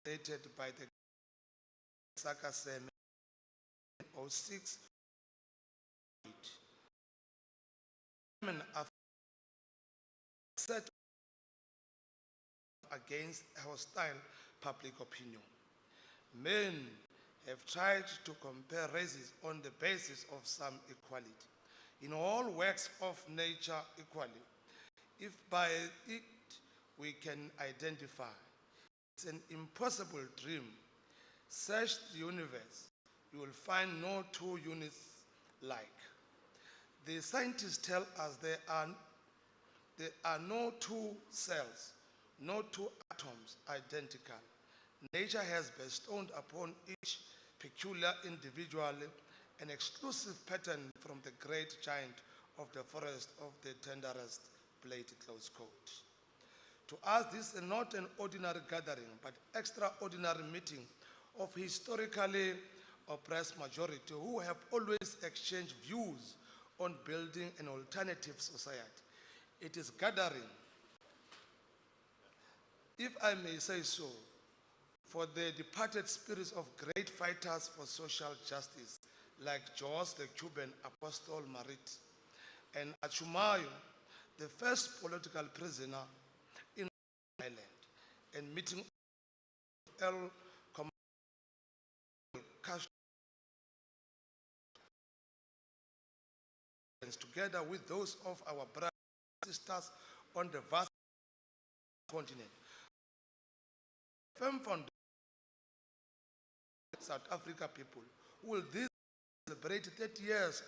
stated by the Sakaseme 06 women are set against hostile public opinion. Men have tried to compare races on the basis of some equality. In all works of nature equally, if by it we can identify, it's an impossible dream. Search the universe, you will find no two units like. The scientists tell us there are no two cells, no two atoms identical. Nature has bestowed upon each peculiar individual an exclusive pattern from the great giant of the forest of the tenderest blade, close quote. To us, this is not an ordinary gathering, but extraordinary meeting of historically oppressed majority who have always exchanged views on building an alternative society. It is gathering, if I may say so, for the departed spirits of great fighters for social justice, like George the Cuban Apostle Marit, and Achumayo, the first political prisoner in Ireland, and meeting El Castro together with those of our brothers and sisters on the vast continent. Firm foundation South Africa people will this celebrate 30 years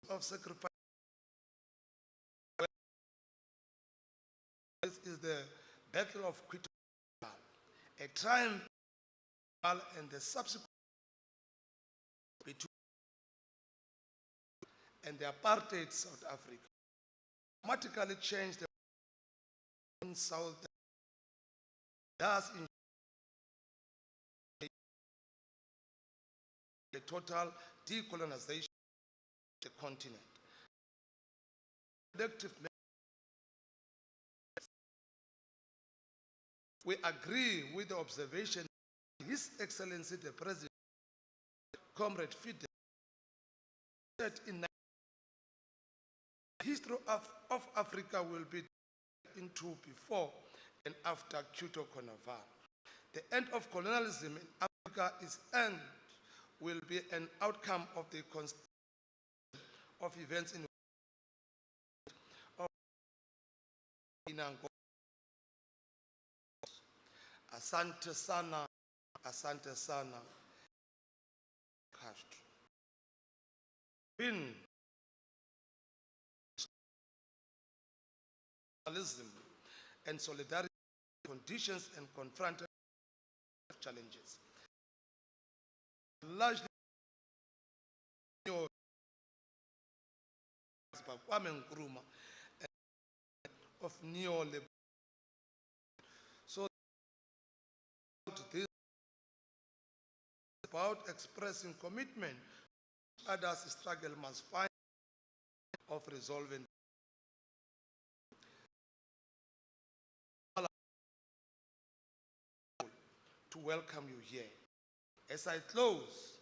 of sacrifice. This is the Battle of Quito, a triumph and the subsequent between and the apartheid South Africa dramatically changed the South, thus in the total decolonization of the continent. We agree with the observation His Excellency the President, Comrade Fidel, said in the history of Africa will be into before and after Quito Carnival. The end of colonialism in Africa will be an outcome of the of events in Angola. Asante sana, asante sana, Castro. In and solidarity conditions and confronted challenges. Largely of neoliberalism. So this is about expressing commitment. Others struggle must find of resolving. To welcome you here. As I close,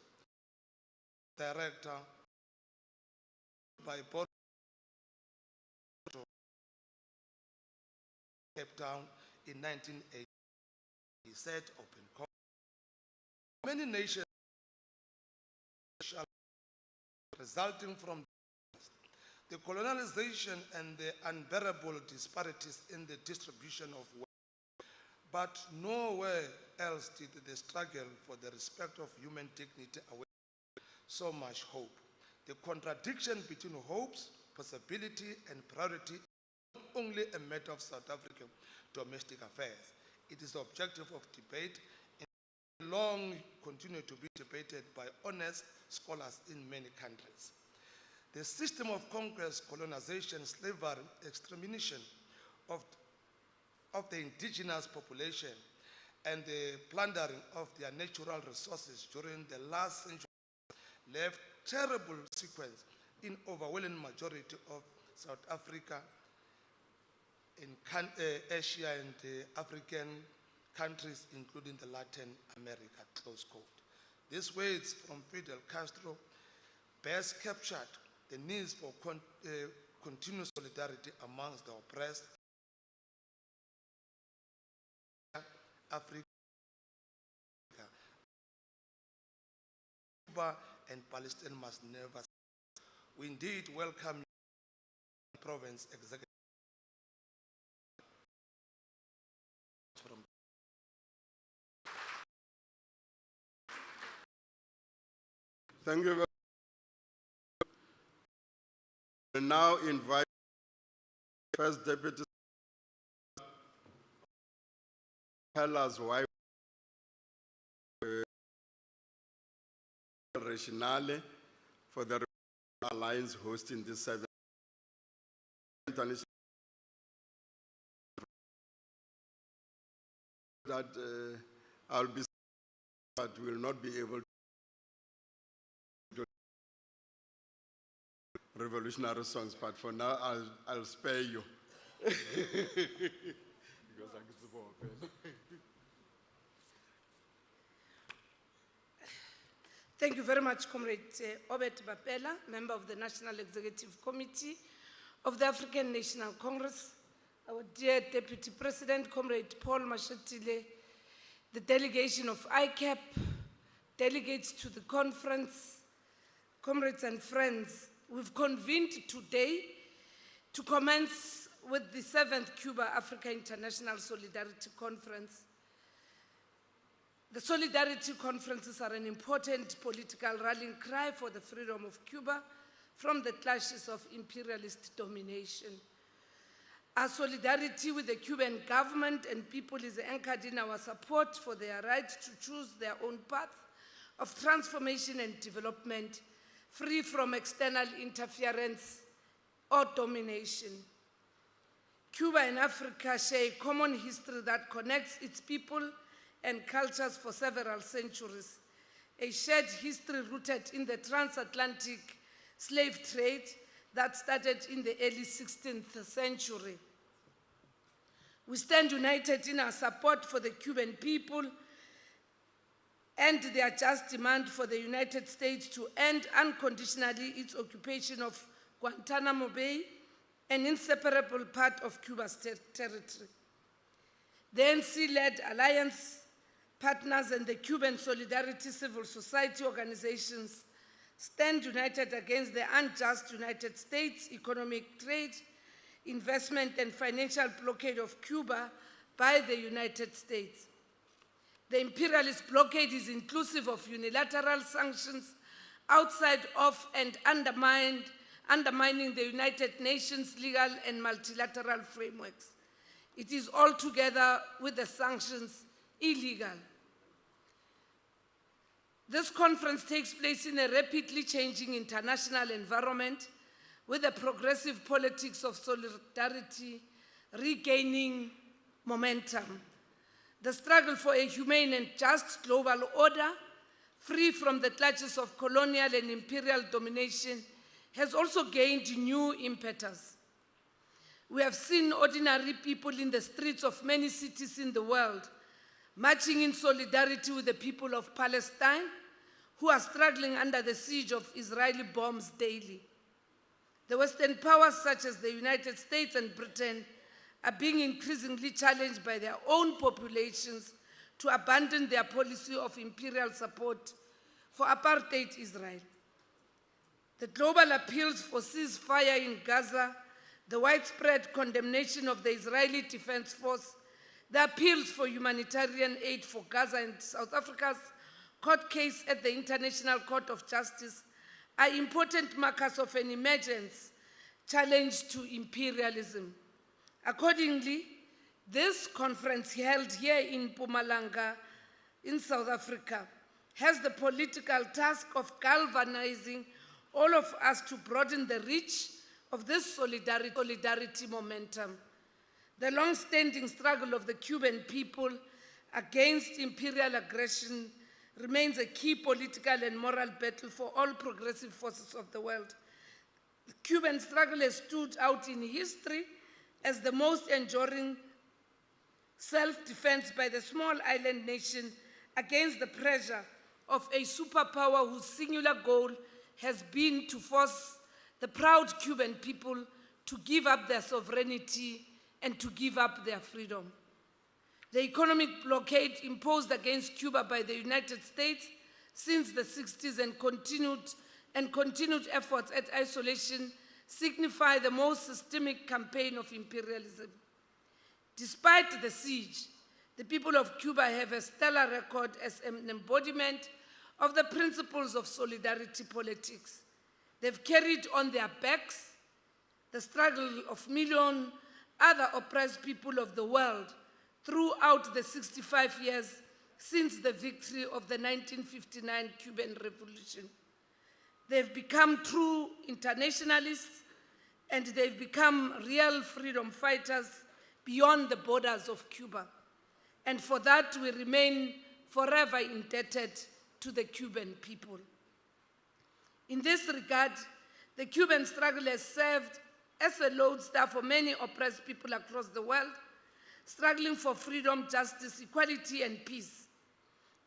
Director by Board Cape Town in 1980, he said open call. Many nations resulting from the colonialization and the unbearable disparities in the distribution of wealth. But nowhere else did the struggle for the respect of human dignity await so much hope. The contradiction between hopes, possibility, and priority is not only a matter of South African domestic affairs. It is the objective of debate and long continue to be debated by honest scholars in many countries. The system of conquest, colonization, slavery, extermination of the indigenous population and the plundering of their natural resources during the last century left terrible sequence in overwhelming majority of South Africa, in Asia and African countries, including the Latin America, close quote. These words from Fidel Castro best captured the needs for continuous solidarity amongst the oppressed. Africa, Cuba and Palestine must never. We indeed welcome province executive from Thank you very much. We now invite First Deputy tell us why rationale for the Alliance hosting this 7th that I'll be, but will not be able to do revolutionary songs, but for now I'll spare you. Thank you very much, Comrade Obed Bapela, member of the National Executive Committee of the African National Congress, our dear Deputy President, Comrade Paul Mashatile, the delegation of ICAP, delegates to the conference, comrades and friends. We've convened today to commence with the 7th Cuba-Africa International Solidarity Conference. The Solidarity Conferences are an important political rallying cry for the freedom of Cuba from the clashes of imperialist domination. Our solidarity with the Cuban government and people is anchored in our support for their right to choose their own path of transformation and development, free from external interference or domination. Cuba and Africa share a common history that connects its people and cultures for several centuries, a shared history rooted in the transatlantic slave trade that started in the early 16th century. We stand united in our support for the Cuban people and their just demand for the United States to end unconditionally its occupation of Guantanamo Bay, an inseparable part of Cuba's territory. The NC-led alliance partners and the Cuban Solidarity civil society organizations stand united against the unjust United States economic, trade, investment, and financial blockade of Cuba by the United States. The imperialist blockade is inclusive of unilateral sanctions outside of and undermining the United Nations legal and multilateral frameworks. It is altogether, with the sanctions, illegal. This conference takes place in a rapidly changing international environment with the progressive politics of solidarity regaining momentum. The struggle for a humane and just global order, free from the clutches of colonial and imperial domination, has also gained new impetus. We have seen ordinary people in the streets of many cities in the world, marching in solidarity with the people of Palestine, who are struggling under the siege of Israeli bombs daily. The Western powers, such as the United States and Britain, are being increasingly challenged by their own populations to abandon their policy of imperial support for apartheid Israel. The global appeals for ceasefire in Gaza, the widespread condemnation of the Israeli Defense Force, the appeals for humanitarian aid for Gaza and South Africa's court case at the International Court of Justice are important markers of an emergence challenge to imperialism. Accordingly, this conference held here in Mpumalanga in South Africa has the political task of galvanizing all of us to broaden the reach of this solidarity momentum. The long-standing struggle of the Cuban people against imperial aggression remains a key political and moral battle for all progressive forces of the world. The Cuban struggle has stood out in history as the most enduring self-defense by the small island nation against the pressure of a superpower whose singular goal has been to force the proud Cuban people to give up their sovereignty and to give up their freedom. The economic blockade imposed against Cuba by the United States since the 60s and continued efforts at isolation signify the most systemic campaign of imperialism. Despite the siege, the people of Cuba have a stellar record as an embodiment of the principles of solidarity politics. They've carried on their backs the struggle of millions other oppressed people of the world throughout the 65 years since the victory of the 1959 Cuban Revolution. They've become true internationalists, and they've become real freedom fighters beyond the borders of Cuba. And for that, we remain forever indebted to the Cuban people. In this regard, the Cuban struggle has served as a lodestar for many oppressed people across the world, struggling for freedom, justice, equality, and peace.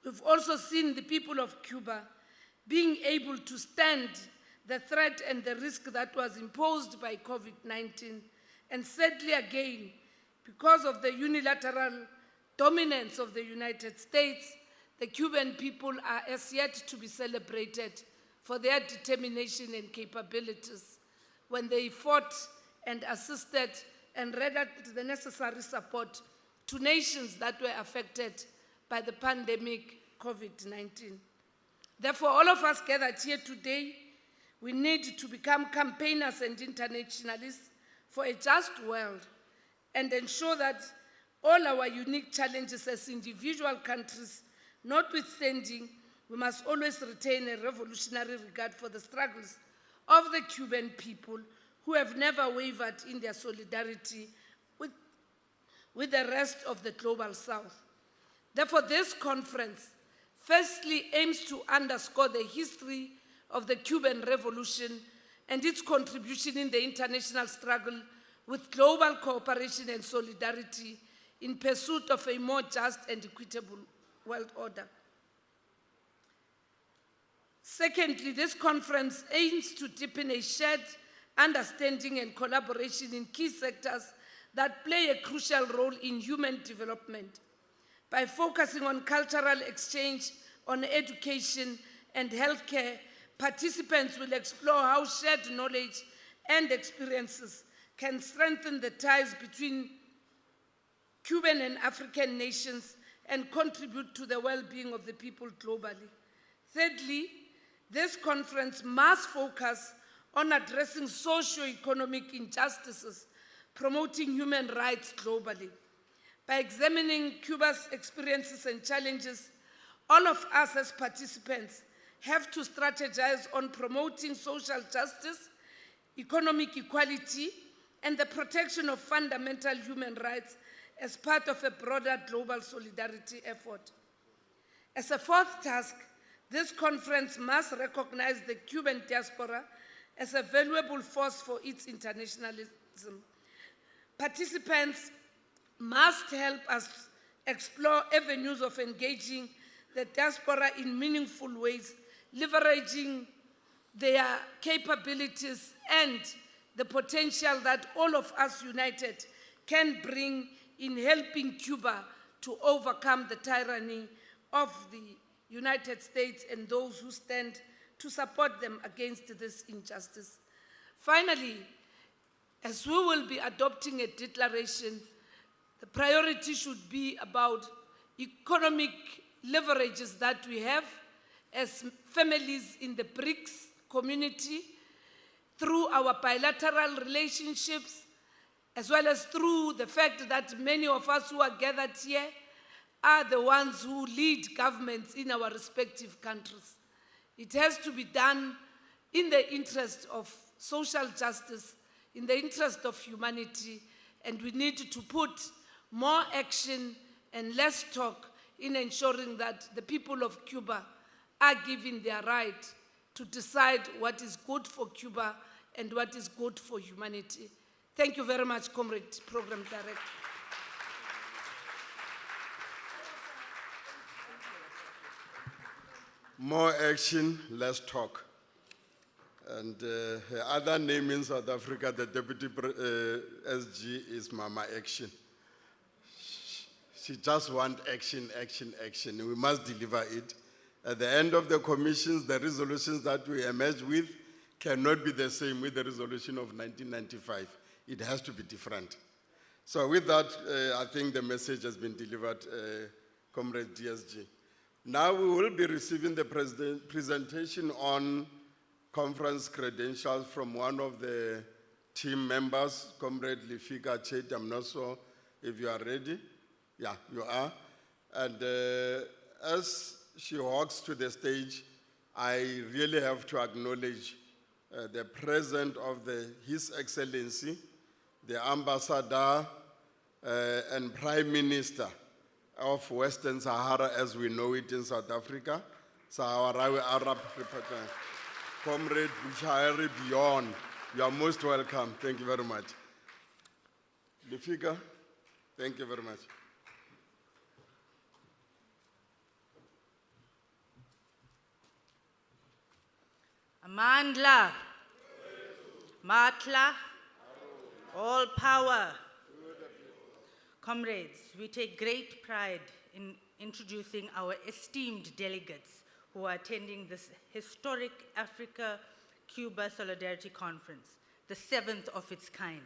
We've also seen the people of Cuba being able to stand the threat and the risk that was imposed by COVID-19, and sadly again, because of the unilateral dominance of the United States, the Cuban people are as yet to be celebrated for their determination and capabilities when they fought and assisted and rendered the necessary support to nations that were affected by the pandemic COVID-19. Therefore, all of us gathered here today, we need to become campaigners and internationalists for a just world and ensure that all our unique challenges as individual countries notwithstanding, we must always retain a revolutionary regard for the struggles of the Cuban people who have never wavered in their solidarity with the rest of the global South. Therefore, this conference firstly aims to underscore the history of the Cuban Revolution and its contribution in the international struggle with global cooperation and solidarity in pursuit of a more just and equitable world order. Secondly, this conference aims to deepen a shared understanding and collaboration in key sectors that play a crucial role in human development. By focusing on cultural exchange, on education and healthcare, participants will explore how shared knowledge and experiences can strengthen the ties between Cuban and African nations and contribute to the well-being of the people globally. Thirdly, this conference must focus on addressing socio-economic injustices, promoting human rights globally. By examining Cuba's experiences and challenges, all of us as participants have to strategize on promoting social justice, economic equality, and the protection of fundamental human rights as part of a broader global solidarity effort. As a fourth task, this conference must recognize the Cuban diaspora as a valuable force for its internationalism. Participants must help us explore avenues of engaging the diaspora in meaningful ways, leveraging their capabilities and the potential that all of us united can bring in helping Cuba to overcome the tyranny of the United States and those who stand to support them against this injustice. Finally, as we will be adopting a declaration, the priority should be about economic leverages that we have as families in the BRICS community through our bilateral relationships, as well as through the fact that many of us who are gathered here are the ones who lead governments in our respective countries. It has to be done in the interest of social justice, in the interest of humanity, and we need to put more action and less talk in ensuring that the people of Cuba are given their right to decide what is good for Cuba and what is good for humanity. Thank you very much, Comrade Program Director. More action, less talk. And her other name in South Africa, the Deputy SG, is Mama Action. She just wants action, action, action. We must deliver it. At the end of the commissions, the resolutions that we emerge with cannot be the same with the resolution of 1995. It has to be different. So with that, I think the message has been delivered, Comrade DSG. Now we will be receiving the presentation on conference credentials from one of the team members, Comrade Lifika Chet. I'm not sure if you are ready. Yeah, you are. And as she walks to the stage, I really have to acknowledge the presence of His Excellency, the Ambassador and Prime Minister of Western Sahara as we know it in South Africa, Saharawi Arab Republic, Comrade Bushari Beyond. You are most welcome. Thank you very much. Lifika, thank you very much. Amandla, Matla, all power. Comrades, we take great pride in introducing our esteemed delegates who are attending this historic Africa-Cuba Solidarity Conference, the 7th of its kind.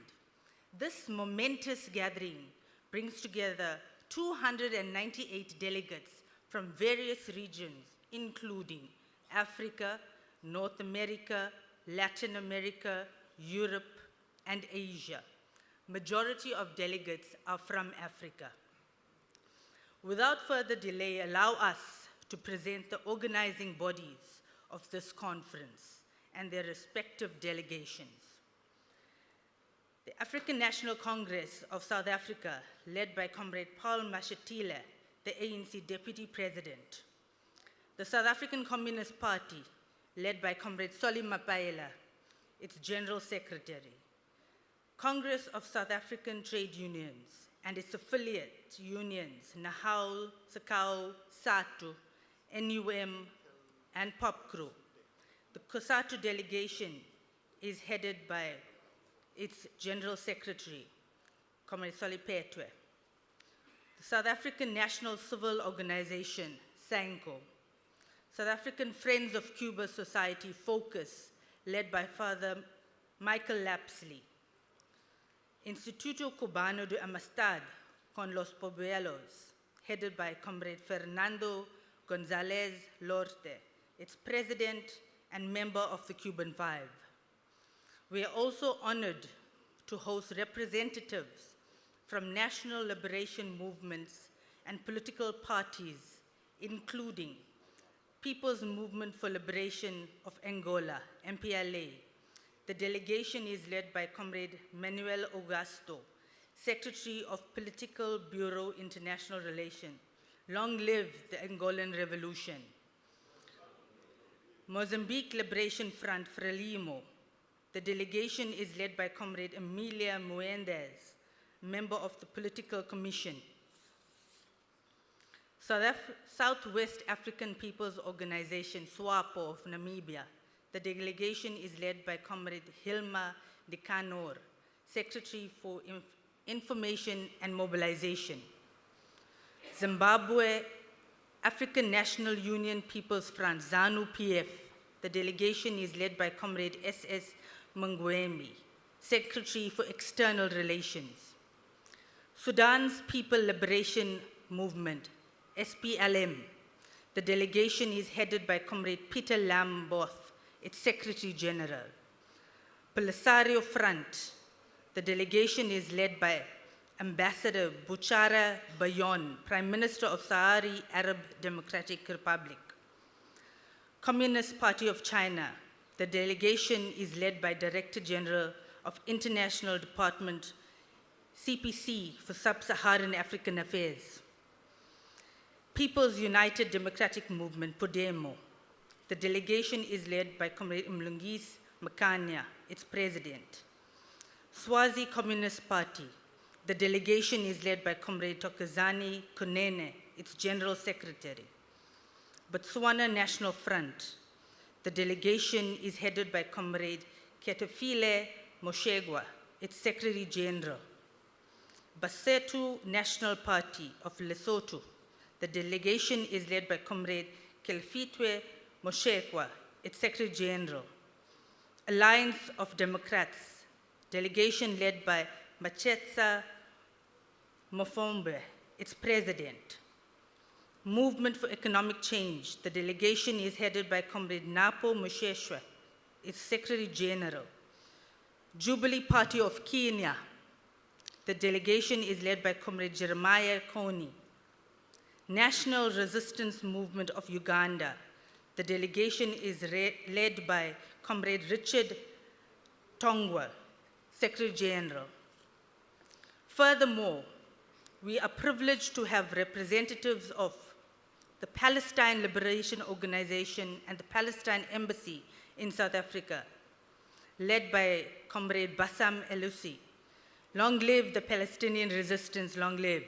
This momentous gathering brings together 298 delegates from various regions, including Africa, North America, Latin America, Europe, and Asia. Majority of delegates are from Africa. Without further delay, allow us to present the organizing bodies of this conference and their respective delegations. The African National Congress of South Africa, led by Comrade Paul Mashatile, the ANC Deputy President. The South African Communist Party, led by Comrade Solly Mapaela, its General Secretary. Congress of South African Trade Unions and its affiliate unions, Nahal, Sakau, SATU, NUM, and POPCRU. The COSATU delegation is headed by its General Secretary, Comrade Solly Petwe. The South African National Civil Organization, SANCO. South African Friends of Cuba Society, FOCUS, led by Father Michael Lapsley. Instituto Cubano de Amistad con los Pueblos, headed by Comrade Fernando González Lorte, its president and member of the Cuban Five. We are also honored to host representatives from national liberation movements and political parties, including People's Movement for Liberation of Angola, MPLA. The delegation is led by Comrade Manuel Augusto, Secretary of Political Bureau International Relations. Long live the Angolan Revolution. Mozambique Liberation Front, Frelimo. The delegation is led by Comrade Emilia Muendez, member of the Political Commission. Southwest African People's Organization, SWAPO of Namibia. The delegation is led by Comrade Hilma Nicanor, Secretary for Information and Mobilization. Zimbabwe African National Union People's Front, ZANU-PF. The delegation is led by Comrade S.S. Mungwemi, Secretary for External Relations. Sudan's People Liberation Movement, SPLM. The delegation is headed by Comrade Peter Lamboth, its Secretary General. Polisario Front. The delegation is led by Ambassador Buchara Bayon, Prime Minister of Sahrawi Arab Democratic Republic. Communist Party of China. The delegation is led by Director General of International Department, CPC, for Sub-Saharan African Affairs. People's United Democratic Movement, PODEMO. The delegation is led by Comrade Mlungisi Makanya, its president. Swazi Communist Party. The delegation is led by Comrade Thokozani Kunene, its General Secretary. Botswana National Front. The delegation is headed by Comrade Ketefile Moshegwa, its Secretary General. Basotho National Party of Lesotho. The delegation is led by Comrade Kelfitwe Moshekwa, its Secretary General. Alliance of Democrats, delegation led by Machetsa Mofombe, its President. Movement for Economic Change, the delegation is headed by Comrade Napo Musheshwa, its Secretary General. Jubilee Party of Kenya, the delegation is led by Comrade Jeremiah Kony. National Resistance Movement of Uganda, the delegation is led by Comrade Richard Tongwa, Secretary General. Furthermore, we are privileged to have representatives of the Palestine Liberation Organization and the Palestine Embassy in South Africa, led by Comrade Bassam Elusi. Long live the Palestinian resistance, long live.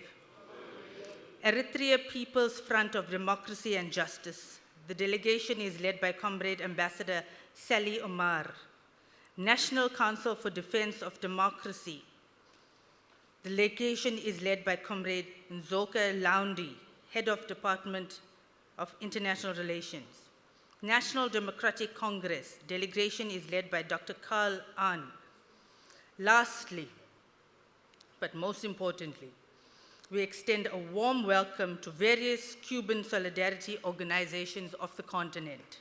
Eritrea People's Front of Democracy and Justice. The delegation is led by Comrade Ambassador Sally Omar. National Council for Defense of Democracy. The delegation is led by Comrade Nzoka Laundi, Head of Department of International Relations. National Democratic Congress. Delegation is led by Dr. Carl Ahn. Lastly, but most importantly, we extend a warm welcome to various Cuban solidarity organizations of the continent.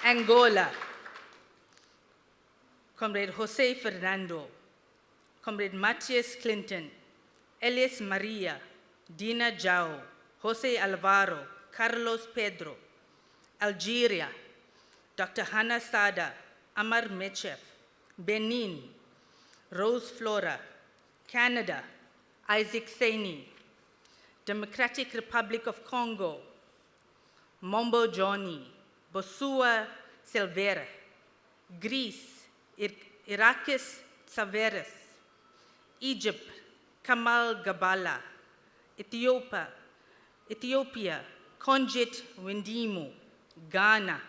Angola, Comrade Jose Fernando, Comrade Matias Clinton, Elias Maria, Dina Jao, Jose Alvaro, Carlos Pedro. Algeria, Dr. Hannah Sada, Amar Mechef. Benin, Rose Flora. Canada, Isaac Saini. Democratic Republic of Congo, Mombo Johnny, Bosua Silvera. Greece, Irakis Tsaveris. Egypt, Kamal Gabala. Ethiopia, Konjit Wendimu. Ghana,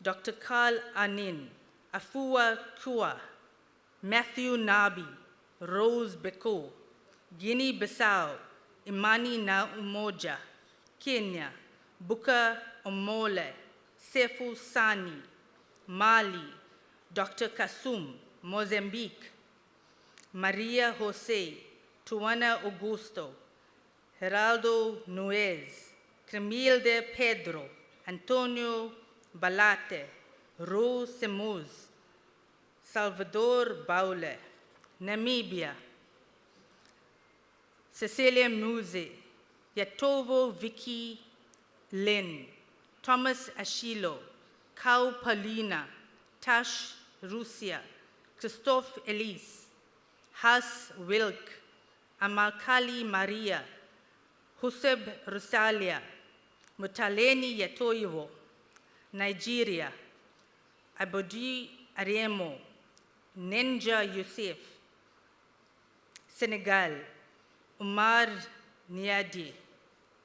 Dr. Carl Anin, Afua Kua, Matthew Nabi, Rose Beko. Guinea-Bissau, Imani Na Umoja. Kenya, Buka Omole, Sefu Sani. Mali, Dr. Kasum, Mozambique. Maria Jose, Tuana Augusto. Geraldo Nuez, Cremilde Pedro, Antonio Balate, Rose Semuz, Salvador Baule. Namibia, Cecilia Muze, Yatovo Vicky Lynn, Thomas Ashilo, Kau Paulina, Tash Russia, Christophe Elise, Has Wilk, Amalkali Maria, Huseb Rosalia, Mutaleni Yatoyewo. Nigeria, Abodi Ariemo, Nenja Youssef. Senegal, Umar Niadi.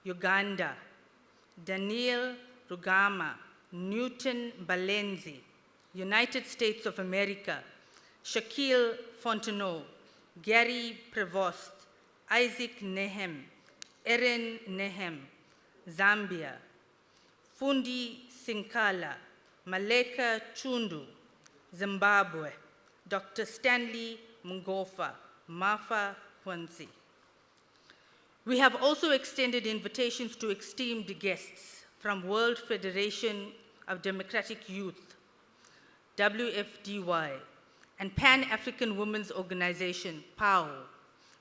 Uganda, Daniel Rugama, Newton Balenzi. United States of America, Shaquille Fontenot, Gary Prevost, Isaac Nehem, Erin Nehem. Zambia, Fundi Sinkala, Maleka Chundu. Zimbabwe, Dr. Stanley Mungofa, Mafa Kwanzi. We have also extended invitations to esteemed guests from World Federation of Democratic Youth, WFDY, and Pan-African Women's Organization, PAO.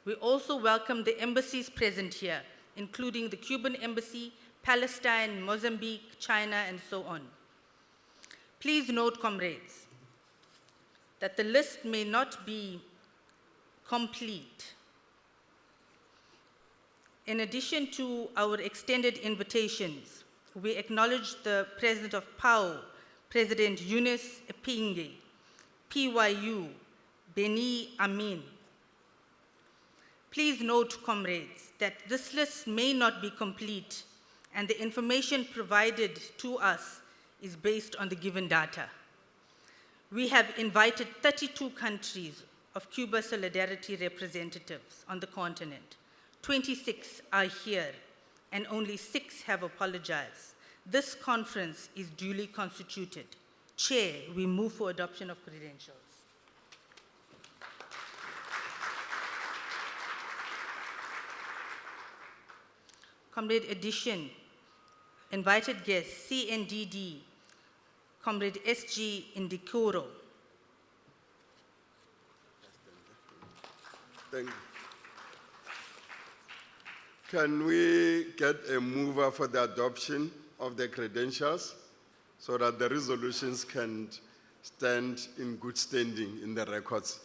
We also welcome the embassies present here, including the Cuban Embassy, Palestine, Mozambique, China, and so on. Please note, comrades, that the list may not be complete. In addition to our extended invitations, we acknowledge the presence of PAO, President Yunus Epinge, PYU, Beni Amin. Please note, comrades, that this list may not be complete and the information provided to us is based on the given data. We have invited 32 countries of Cuba Solidarity representatives on the continent. 26 are here and only 6 have apologized. This conference is duly constituted. Chair, we move for adoption of credentials. Comrade Addition, invited guests, CNDD, Comrade SG Indikuro. Thank you. Can we get a mover for the adoption of the credentials so that the resolutions can stand in good standing in the records?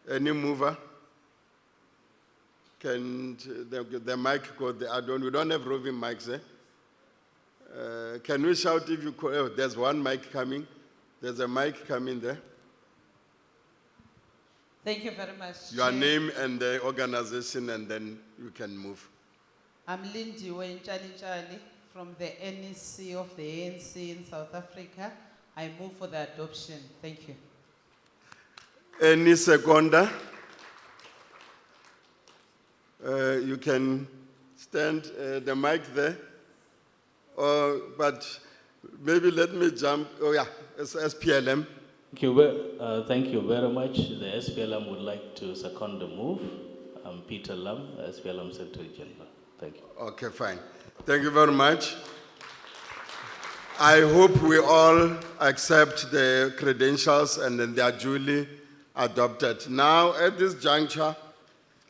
Any mover? Can the mic go there? We don't have roving mics, eh? Can we shout if you call? Oh, there's one mic coming. There's a mic coming there. Thank you very much. Your Chair. name and the organization, and then you can move. I'm Lindy Chali from the NEC of the ANC in South Africa. I move for the adoption. Thank you. Any seconder? You can stand the mic there. But maybe let me jump. Oh yeah, it's SPLM. Thank you very much. The SPLM would like to second the move. I'm Peter Lam, SPLM Secretary General. Thank you. Okay, fine. Thank you very much. I hope we all accept the credentials and then they are duly adopted. Now, at this juncture,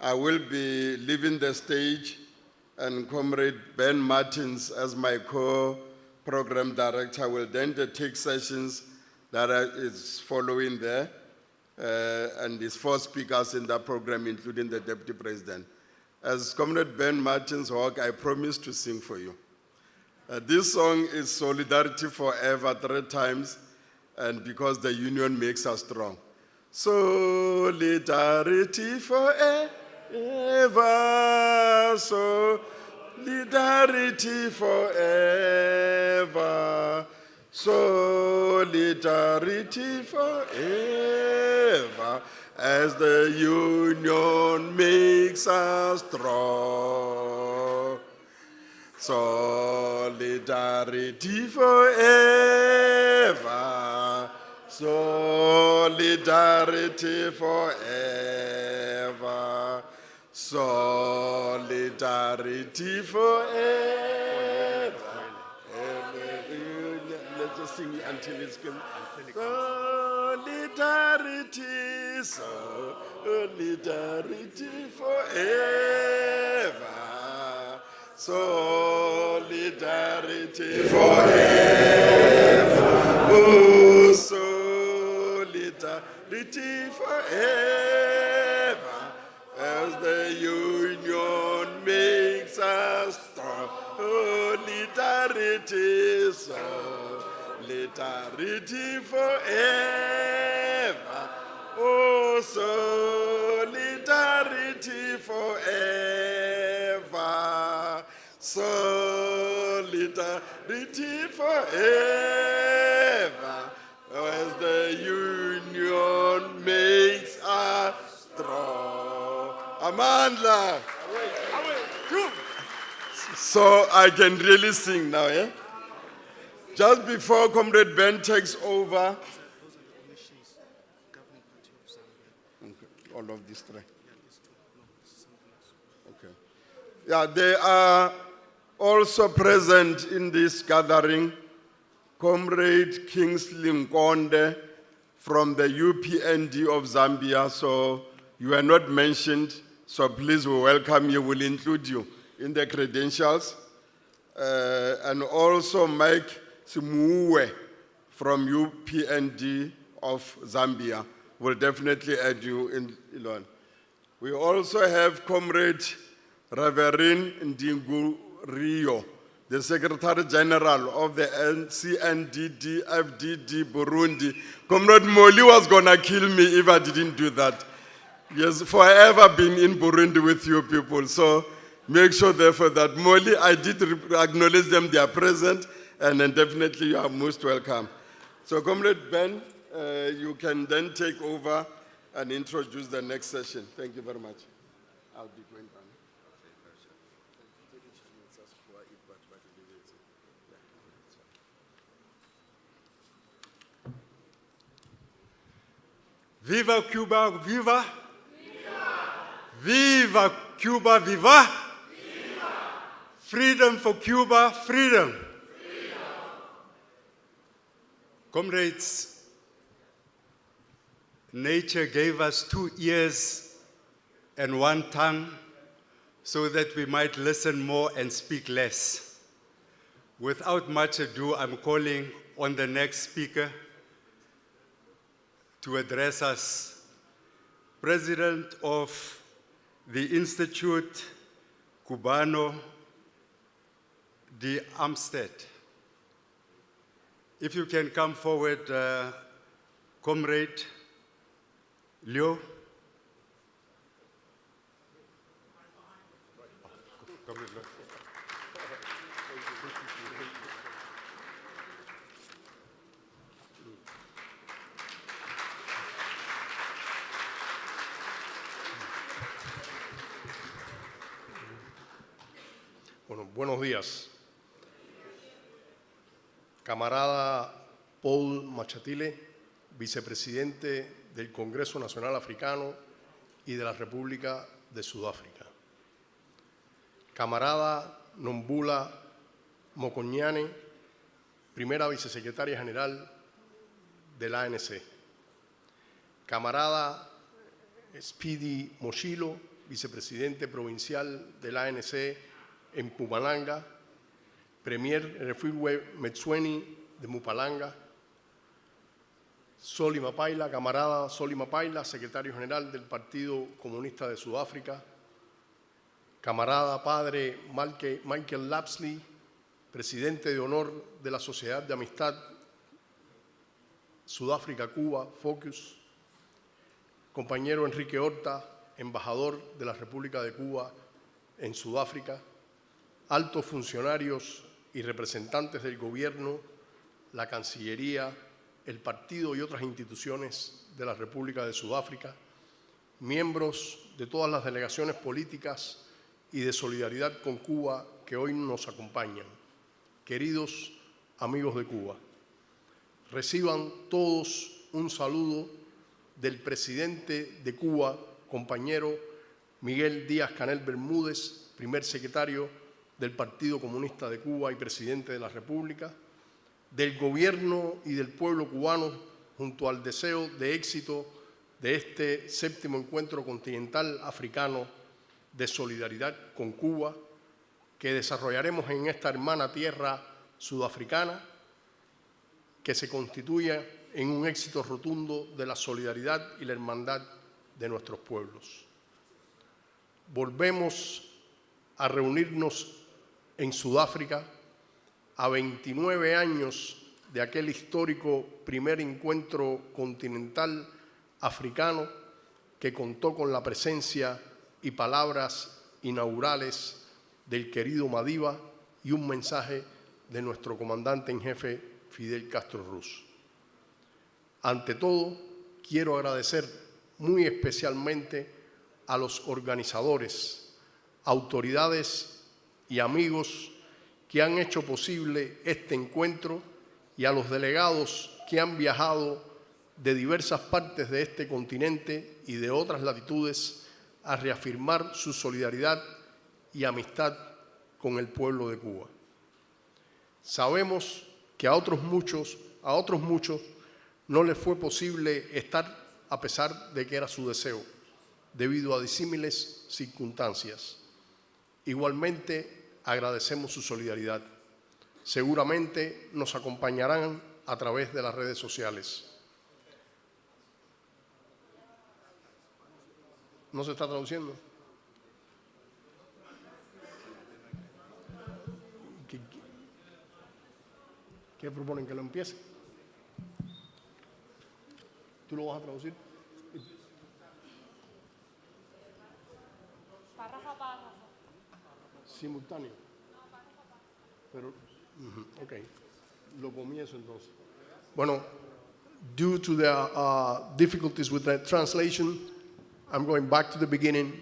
I will be leaving the stage, and Comrade Ben Martins, as my co-program director, will then take sessions that is following there, and there's 4 speakers in that program, including the Deputy President. As Comrade Ben Martins walk, I promise to sing for you. This song is Solidarity Forever 3 times, and because the union makes us strong. Solidarity forever, solidarity forever, solidarity forever, as the union makes us strong. Solidarity forever, solidarity forever, solidarity forever. Let's just sing it until it's good. Solidarity, solidarity forever. Solidarity forever. Oh, solidarity forever. As the union makes us strong. Solidarity, solidarity forever. Oh, solidarity forever. Solidarity forever. As the union makes us strong. Amandla. So I can really sing now, yeah? Just before Comrade Ben takes over. Okay, all of these 3. Okay. Yeah, they are also present in this gathering. Comrade Kingsley Nkonde from the UPND of Zambia. So you are not mentioned, so please we welcome you, we'll include you in the credentials. And also Mike Simuwe from UPND of Zambia will definitely add you in Elon. We also have Comrade Reverend Ndingu Rio the Secretary General of the CNDD-FDD Burundi. Comrade Moli was gonna kill me if I didn't do that. He has forever been in Burundi with you people, so make sure therefore that Moli, I did acknowledge them, they are present, and then definitely you are most welcome. So Comrade Ben, you can then take over and introduce the next session. Thank you very much. I'll be going down. Viva Cuba, viva! Viva Cuba, viva! Freedom for Cuba, freedom! Comrades, nature gave us 2 ears and 1 tongue so that we might listen more and speak less. Without much ado, I'm calling on the next speaker to address us, President of the Institute Cubano de Amstead. If you can come forward, Comrade Leo. Comrade Leo. Bueno, buenos días. Camarada Paul Machatile, vicepresidente del Congreso Nacional Africano y de la República de Sudáfrica. Camarada Nombula Mokonyane, primera vicesecretaria general del ANC. Camarada Speedy Moshilo, vicepresidente provincial del ANC en Mpumalanga. Premier Refilwe Metsweni de Mpumalanga. Soli Mapaila, camarada Soli Mapaila, secretario general del Partido Comunista de Sudáfrica. Camarada padre Michael Lapsley, presidente de honor de la Sociedad de Amistad Sudáfrica-Cuba, Focus. Compañero Enrique Horta, embajador de la República de Cuba en Sudáfrica. Altos funcionarios y representantes del gobierno, la Cancillería, el partido y otras instituciones de la República de Sudáfrica, miembros de todas las delegaciones políticas y de solidaridad con Cuba que hoy nos acompañan. Queridos amigos de Cuba, reciban todos un saludo del presidente de Cuba, compañero Miguel Díaz-Canel Bermúdez, primer secretario del Partido Comunista de Cuba y presidente de la República, del gobierno y del pueblo cubano, junto al deseo de éxito de este 7º Encuentro Continental Africano de Solidaridad con Cuba, que desarrollaremos en esta hermana tierra sudafricana, que se constituya en un éxito rotundo de la solidaridad y la hermandad de nuestros pueblos. Volvemos a reunirnos en Sudáfrica a 29 años de aquel histórico primer encuentro continental africano que contó con la presencia y palabras inaugurales del querido Madiba y un mensaje de nuestro comandante en jefe Fidel Castro Ruz. Ante todo, quiero agradecer muy especialmente a los organizadores, autoridades y amigos que han hecho posible este encuentro y a los delegados que han viajado de diversas partes de este continente y de otras latitudes a reafirmar su solidaridad y amistad con el pueblo de Cuba. Sabemos que a otros muchos no les fue posible estar a pesar de que era su deseo, debido a disímiles circunstancias. Igualmente, agradecemos su solidaridad. Seguramente nos acompañarán a través de las redes sociales. ¿No se está traduciendo? ¿Qué proponen que lo empiece? ¿Tú lo vas a traducir? Párrafo a párrafo. Simultáneo. Pero, ok, lo comienzo entonces. Bueno, due to the difficulties with the translation, I'm going back to the beginning.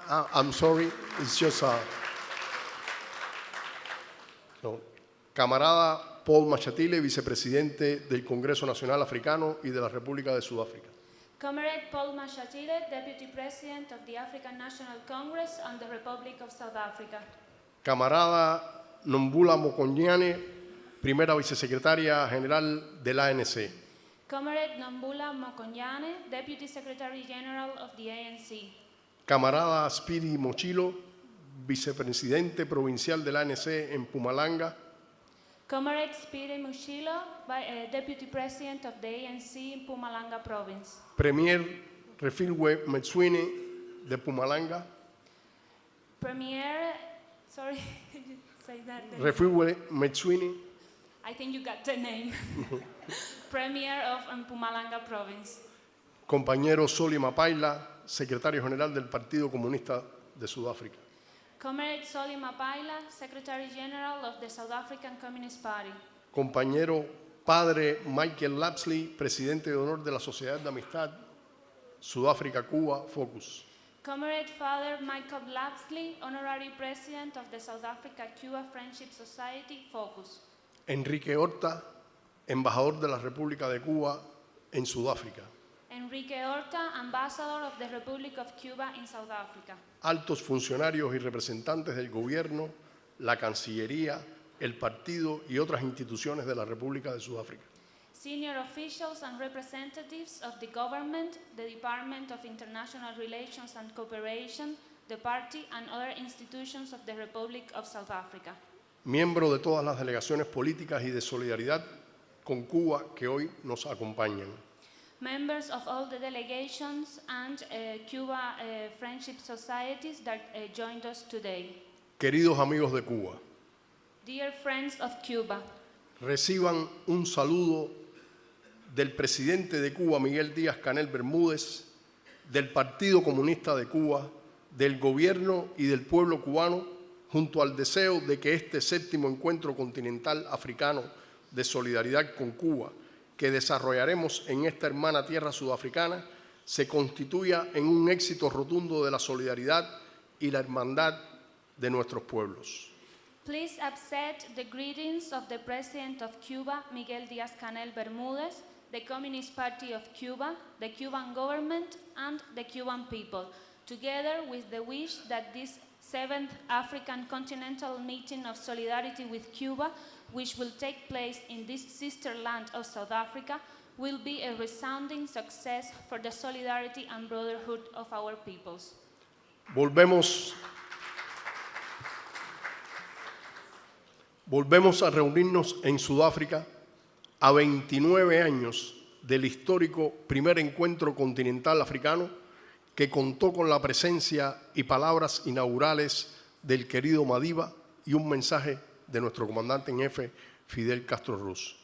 I'm sorry, it's just no. Camarada Paul Mashatile, vicepresidente del Congreso Nacional Africano y de la República de Sudáfrica. Comrade Paul Mashatile, Deputy President of the African National Congress and the Republic of South Africa. Camarada Nombula Mokonyane, primera vicesecretaria general del ANC. Comrade Nombula Mokonyane, Deputy Secretary General of the ANC. Camarada Speedy Mochilo, vicepresidente provincial del ANC en Mpumalanga. Comrade Speedy Mochilo, Deputy President of the ANC in Mpumalanga Province. Premier Refilwe Metswini de Mpumalanga. Premier, sorry, say that. Refilwe Metswini. I think you got the name. Premier of Mpumalanga Province. Compañero Soli Mapaila, secretario general del Partido Comunista de Sudáfrica. Comrade Soli Mapaila, Secretary General of the South African Communist Party. Compañero Padre Michael Lapsley, presidente de honor de la Sociedad de Amistad Sudáfrica-Cuba, Focus. Comrade Father Michael Lapsley, Honorary President of the South Africa-Cuba Friendship Society, Focus. Enrique Horta, embajador de la República de Cuba en Sudáfrica. Enrique Horta, Ambassador of the Republic of Cuba in South Africa. Altos funcionarios y representantes del gobierno, la Cancillería, el partido y otras instituciones de la República de Sudáfrica. Senior officials and representatives of the government, the Department of International Relations and Cooperation, the party and other institutions of the Republic of South Africa. Miembro de todas las delegaciones políticas y de solidaridad con Cuba que hoy nos acompañan. Members of all the delegations and Cuba friendship societies that joined us today. Queridos amigos de Cuba, Dear friends of Cuba, reciban un saludo del presidente de Cuba, Miguel Díaz-Canel Bermúdez, del Partido Comunista de Cuba, del gobierno y del pueblo cubano, junto al deseo de que este 7º Encuentro Continental Africano de Solidaridad con Cuba, que desarrollaremos en esta hermana tierra sudafricana, se constituya en un éxito rotundo de la solidaridad y la hermandad de nuestros pueblos. please accept the greetings of the President of Cuba, Miguel Díaz-Canel Bermúdez, the Communist Party of Cuba, the Cuban government, and the Cuban people, together with the wish that this 7th African Continental Meeting of Solidarity with Cuba, which will take place in this sister land of South Africa, will be a resounding success for the solidarity and brotherhood of our peoples. Volvemos a reunirnos en Sudáfrica a 29 años del histórico primer encuentro continental africano que contó con la presencia y palabras inaugurales del querido Madiba y un mensaje de nuestro comandante en jefe, Fidel Castro Ruz.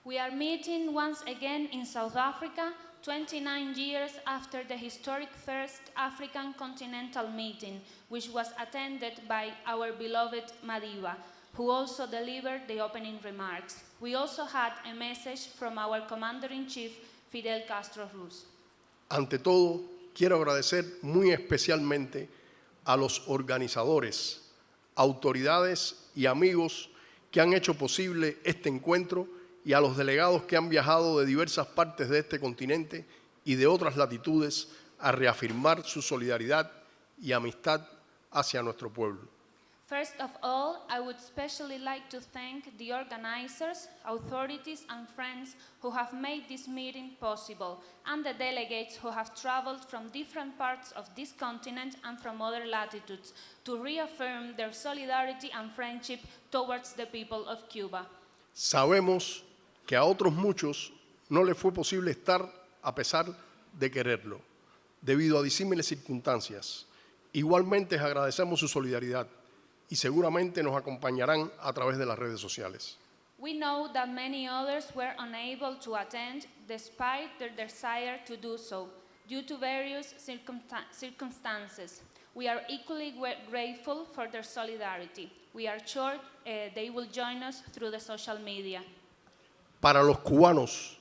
We are meeting once again in South Africa, 29 years after the historic first African Continental Meeting, which was attended by our beloved Madiba, who also delivered the opening remarks. We also had a message from our Commander-in-Chief, Fidel Castro Ruz. Ante todo, quiero agradecer muy especialmente a los organizadores, autoridades y amigos que han hecho posible este encuentro y a los delegados que han viajado de diversas partes de este continente y de otras latitudes a reafirmar su solidaridad y amistad hacia nuestro pueblo. First of all, I would especially like to thank the organizers, authorities, and friends who have made this meeting possible, and the delegates who have traveled from different parts of this continent and from other latitudes to reaffirm their solidarity and friendship towards the people of Cuba. Sabemos que a otros muchos no les fue posible estar a pesar de quererlo, debido a disímiles circunstancias. Igualmente agradecemos su solidaridad y seguramente nos acompañarán a través de las redes sociales. We know that many others were unable to attend despite their desire to do so, due to various circumstances. We are equally grateful for their solidarity. We are sure they will join us through the social media. Para los cubanos,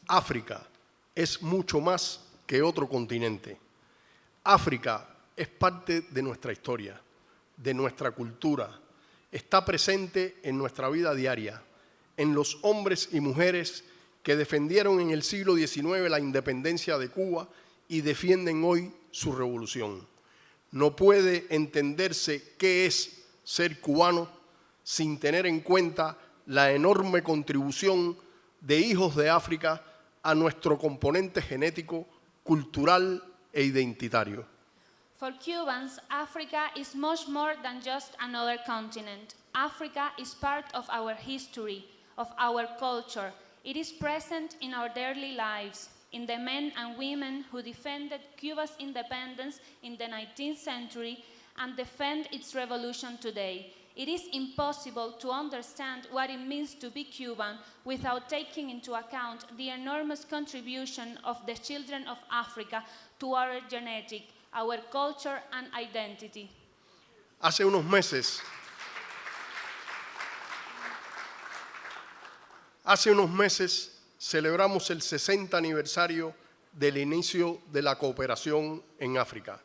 África es mucho más que otro continente. África es parte de nuestra historia, de nuestra cultura. Está presente en nuestra vida diaria, en los hombres y mujeres que defendieron en el siglo XIX la independencia de Cuba y defienden hoy su revolución. No puede entenderse qué es ser cubano sin tener en cuenta la enorme contribución de hijos de África a nuestro componente genético, cultural e identitario. For Cubans, Africa is much more than just another continent. Africa is part of our history, of our culture. It is present in our daily lives, in the men and women who defended Cuba's independence in the 19th century and defend its revolution today. It is impossible to understand what it means to be Cuban without taking into account the enormous contribution of the children of Africa to our genetic, our culture and identity. Hace unos meses celebramos el 60 aniversario del inicio de la cooperación en África.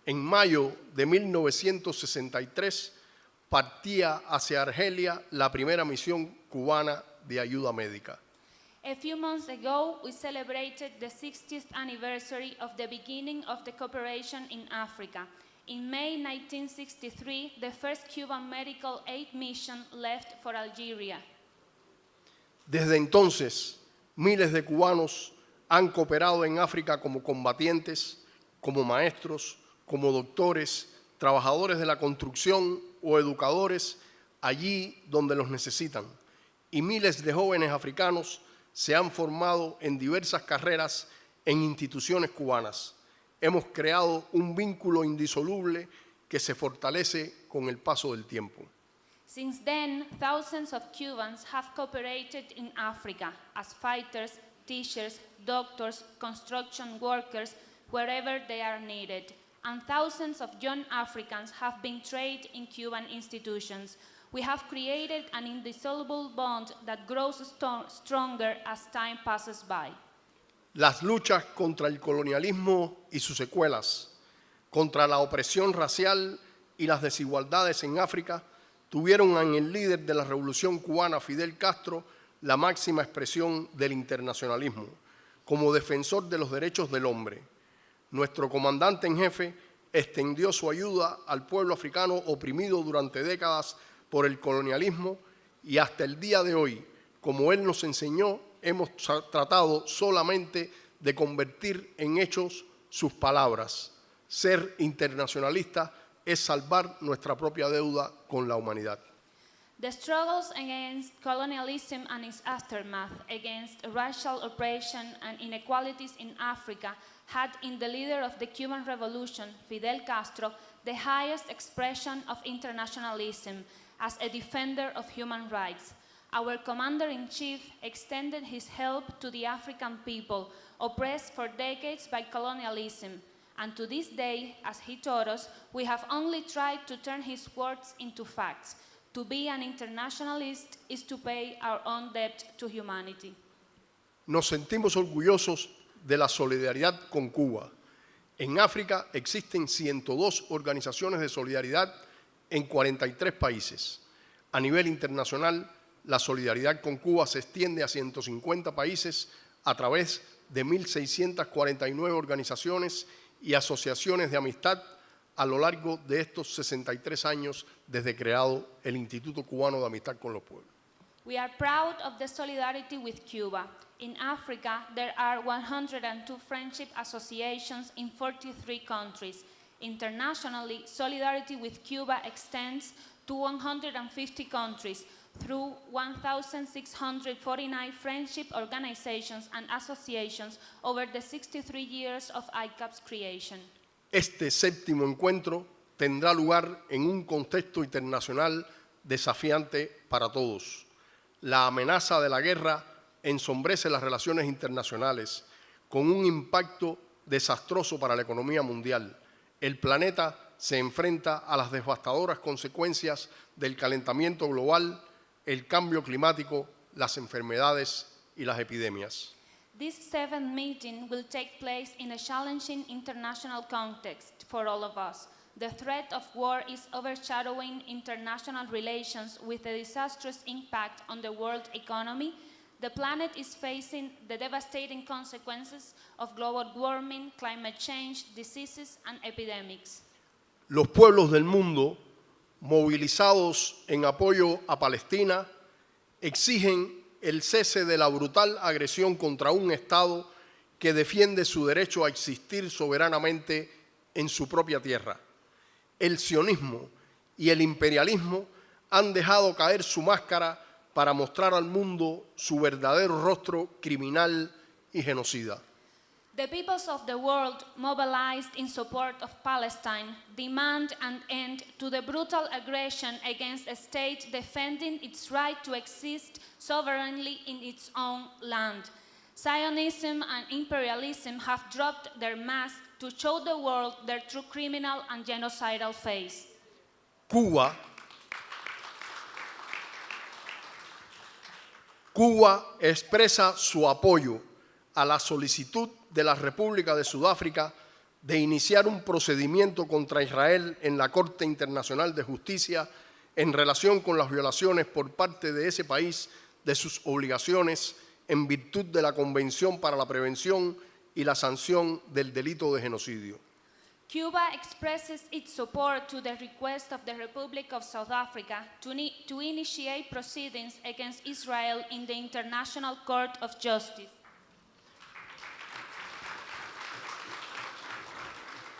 En mayo de 1963 partía hacia Argelia la primera misión cubana de ayuda médica. A few months ago, we celebrated the 60th anniversary of the beginning of the cooperation in Africa. In May 1963, the first Cuban medical aid mission left for Algeria. Desde entonces, miles de cubanos han cooperado en África como combatientes, como maestros, como doctores, trabajadores de la construcción o educadores allí donde los necesitan. Y miles de jóvenes africanos se han formado en diversas carreras en instituciones cubanas. Hemos creado un vínculo indisoluble que se fortalece con el paso del tiempo. Since then, thousands of Cubans have cooperated in Africa as fighters, teachers, doctors, construction workers, wherever they are needed. And thousands of young Africans have been trained in Cuban institutions. We have created an indissoluble bond that grows stronger as time passes by. Las luchas contra el colonialismo y sus secuelas, contra la opresión racial y las desigualdades en África, tuvieron en el líder de la Revolución Cubana, Fidel Castro, la máxima expresión del internacionalismo, como defensor de los derechos del hombre. Nuestro comandante en jefe extendió su ayuda al pueblo africano oprimido durante décadas por el colonialismo y hasta el día de hoy, como él nos enseñó, hemos tratado solamente de convertir en hechos sus palabras. Ser internacionalista es salvar nuestra propia deuda con la humanidad. The struggles against colonialism and its aftermath, against racial oppression and inequalities in Africa, had in the leader of the Cuban Revolution, Fidel Castro, the highest expression of internationalism as a defender of human rights. Our commander-in-chief extended his help to the African people, oppressed for decades by colonialism. And to this day, as he taught us, we have only tried to turn his words into facts. To be an internationalist is to pay our own debt to humanity. Nos sentimos orgullosos de la solidaridad con Cuba. En África existen 102 organizaciones de solidaridad en 43 países. A nivel internacional, la solidaridad con Cuba se extiende a 150 países a través de 1.649 organizaciones y asociaciones de amistad a lo largo de estos 63 años desde creado el Instituto Cubano de Amistad con los Pueblos. We are proud of the solidarity with Cuba. In Africa, there are 102 friendship associations in 43 countries. Internationally, solidarity with Cuba extends to 150 countries through 1,649 friendship organizations and associations over the 63 years of ICAP's creation. Este séptimo encuentro tendrá lugar en un contexto internacional desafiante para todos. La amenaza de la guerra ensombrece las relaciones internacionales con un impacto desastroso para la economía mundial. El planeta se enfrenta a las devastadoras consecuencias del calentamiento global, el cambio climático, las enfermedades y las epidemias. This seventh meeting will take place in a challenging international context for all of us. The threat of war is overshadowing international relations with a disastrous impact on the world economy. The planet is facing the devastating consequences of global warming, climate change, diseases, and epidemics. Los pueblos del mundo, movilizados en apoyo a Palestina, exigen el cese de la brutal agresión contra un Estado que defiende su derecho a existir soberanamente en su propia tierra. El sionismo y el imperialismo han dejado caer su máscara para mostrar al mundo su verdadero rostro criminal y genocida. The peoples of the world mobilized in support of Palestine demand an end to the brutal aggression against a state defending its right to exist sovereignly in its own land. Zionism and imperialism have dropped their mask to show the world their true criminal and genocidal face. Cuba expresa su apoyo a la solicitud de la República de Sudáfrica de iniciar un procedimiento contra Israel en la Corte Internacional de Justicia en relación con las violaciones por parte de ese país de sus obligaciones en virtud de la Convención para la Prevención y la Sanción del Delito de Genocidio. Cuba expresses its support to the request of the Republic of South Africa to initiate proceedings against Israel in the International Court of Justice.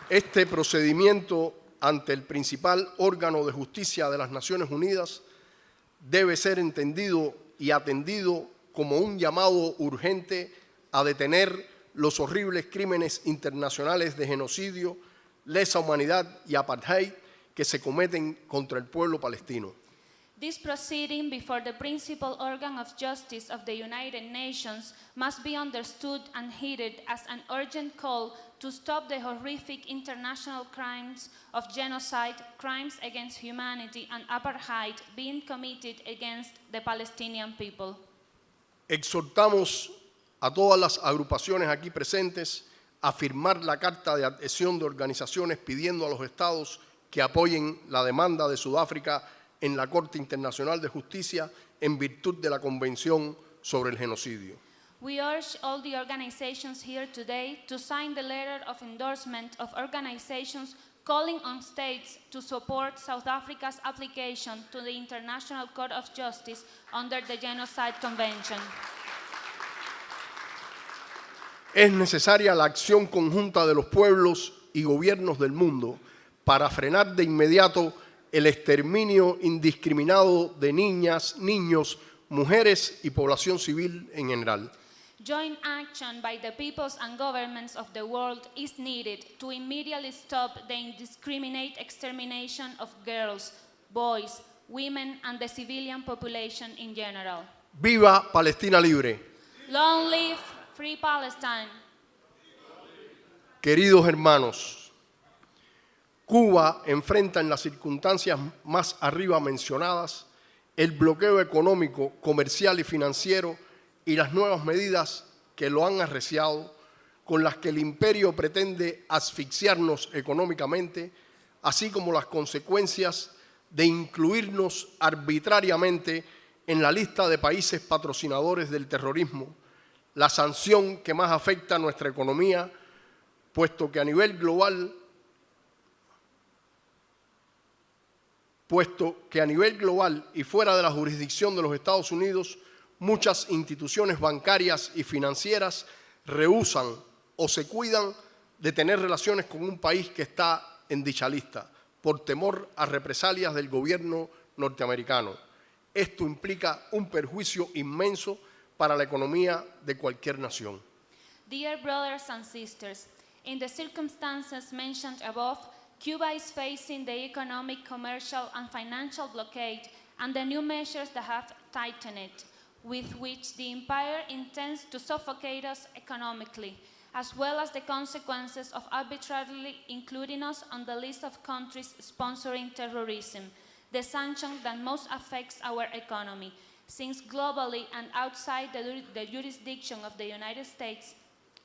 Este procedimiento ante el principal órgano de justicia de las Naciones Unidas debe ser entendido y atendido como un llamado urgente a detener los horribles crímenes internacionales de genocidio, lesa humanidad y apartheid que se cometen contra el pueblo palestino. This proceeding before the principal organ of justice of the United Nations must be understood and heeded as an urgent call to stop the horrific international crimes of genocide, crimes against humanity, and apartheid being committed against the Palestinian people. Exhortamos a todas las agrupaciones aquí presentes a firmar la carta de adhesión de organizaciones pidiendo a los estados que apoyen la demanda de Sudáfrica en la Corte Internacional de Justicia en virtud de la Convención sobre el Genocidio. We urge all the organizations here today to sign the letter of endorsement of organizations calling on states to support South Africa's application to the International Court of Justice under the Genocide Convention. Es necesaria la acción conjunta de los pueblos y gobiernos del mundo para frenar de inmediato el exterminio indiscriminado de niñas, niños, mujeres y población civil en general. Joint action by the peoples and governments of the world is needed to immediately stop the indiscriminate extermination of girls, boys, women, and the civilian population in general. ¡Viva Palestina libre! Long live Free Palestine! Queridos hermanos, Cuba enfrenta en las circunstancias más arriba mencionadas el bloqueo económico, comercial y financiero y las nuevas medidas que lo han arreciado, con las que el imperio pretende asfixiarnos económicamente, así como las consecuencias de incluirnos arbitrariamente en la lista de países patrocinadores del terrorismo, la sanción que más afecta a nuestra economía, puesto que a nivel global y fuera de la jurisdicción de los Estados Unidos, muchas instituciones bancarias y financieras rehúsan o se cuidan de tener relaciones con un país que está en dicha lista, por temor a represalias del gobierno norteamericano. Esto implica un perjuicio inmenso para la economía de cualquier nación. Dear brothers and sisters, in the circumstances mentioned above, Cuba is facing the economic, commercial, and financial blockade and the new measures that have tightened it, with which the empire intends to suffocate us economically, as well as the consequences of arbitrarily including us on the list of countries sponsoring terrorism, the sanction that most affects our economy, since globally and outside the jurisdiction of the United States,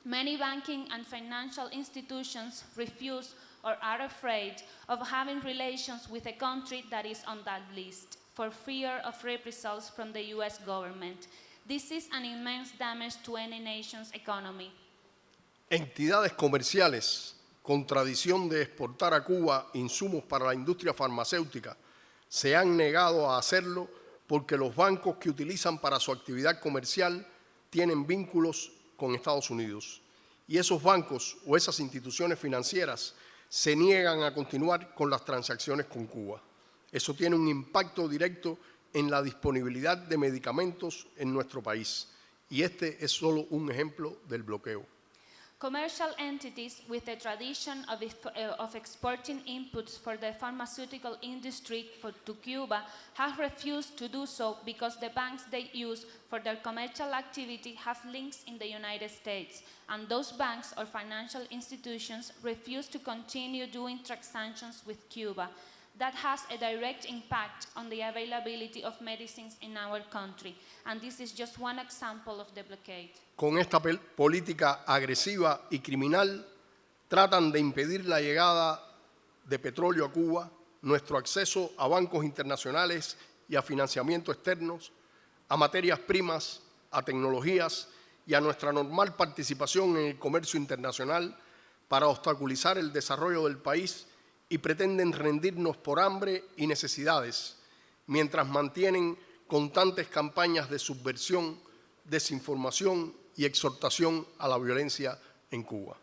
many banking and financial institutions refuse or are afraid of having relations with a country that is on that list, for fear of reprisals from the US government. This is an immense damage to any nation's economy. Entidades comerciales con tradición de exportar a Cuba insumos para la industria farmacéutica se han negado a hacerlo porque los bancos que utilizan para su actividad comercial tienen vínculos con Estados Unidos. Y esos bancos o esas instituciones financieras se niegan a continuar con las transacciones con Cuba. Eso tiene un impacto directo en la disponibilidad de medicamentos en nuestro país. Y este es solo un ejemplo del bloqueo. Commercial entities with a tradition of exporting inputs for the pharmaceutical industry to Cuba have refused to do so because the banks they use for their commercial activity have links in the United States, and those banks or financial institutions refuse to continue doing transactions with Cuba. That has a direct impact on the availability of medicines in our country, and this is just one example of the blockade. Con esta política agresiva y criminal, tratan de impedir la llegada de petróleo a Cuba, nuestro acceso a bancos internacionales y a financiamiento externos, a materias primas, a tecnologías y a nuestra normal participación en el comercio internacional para obstaculizar el desarrollo del país, y pretenden rendirnos por hambre y necesidades, mientras mantienen constantes campañas de subversión, desinformación y exhortación a la violencia en Cuba.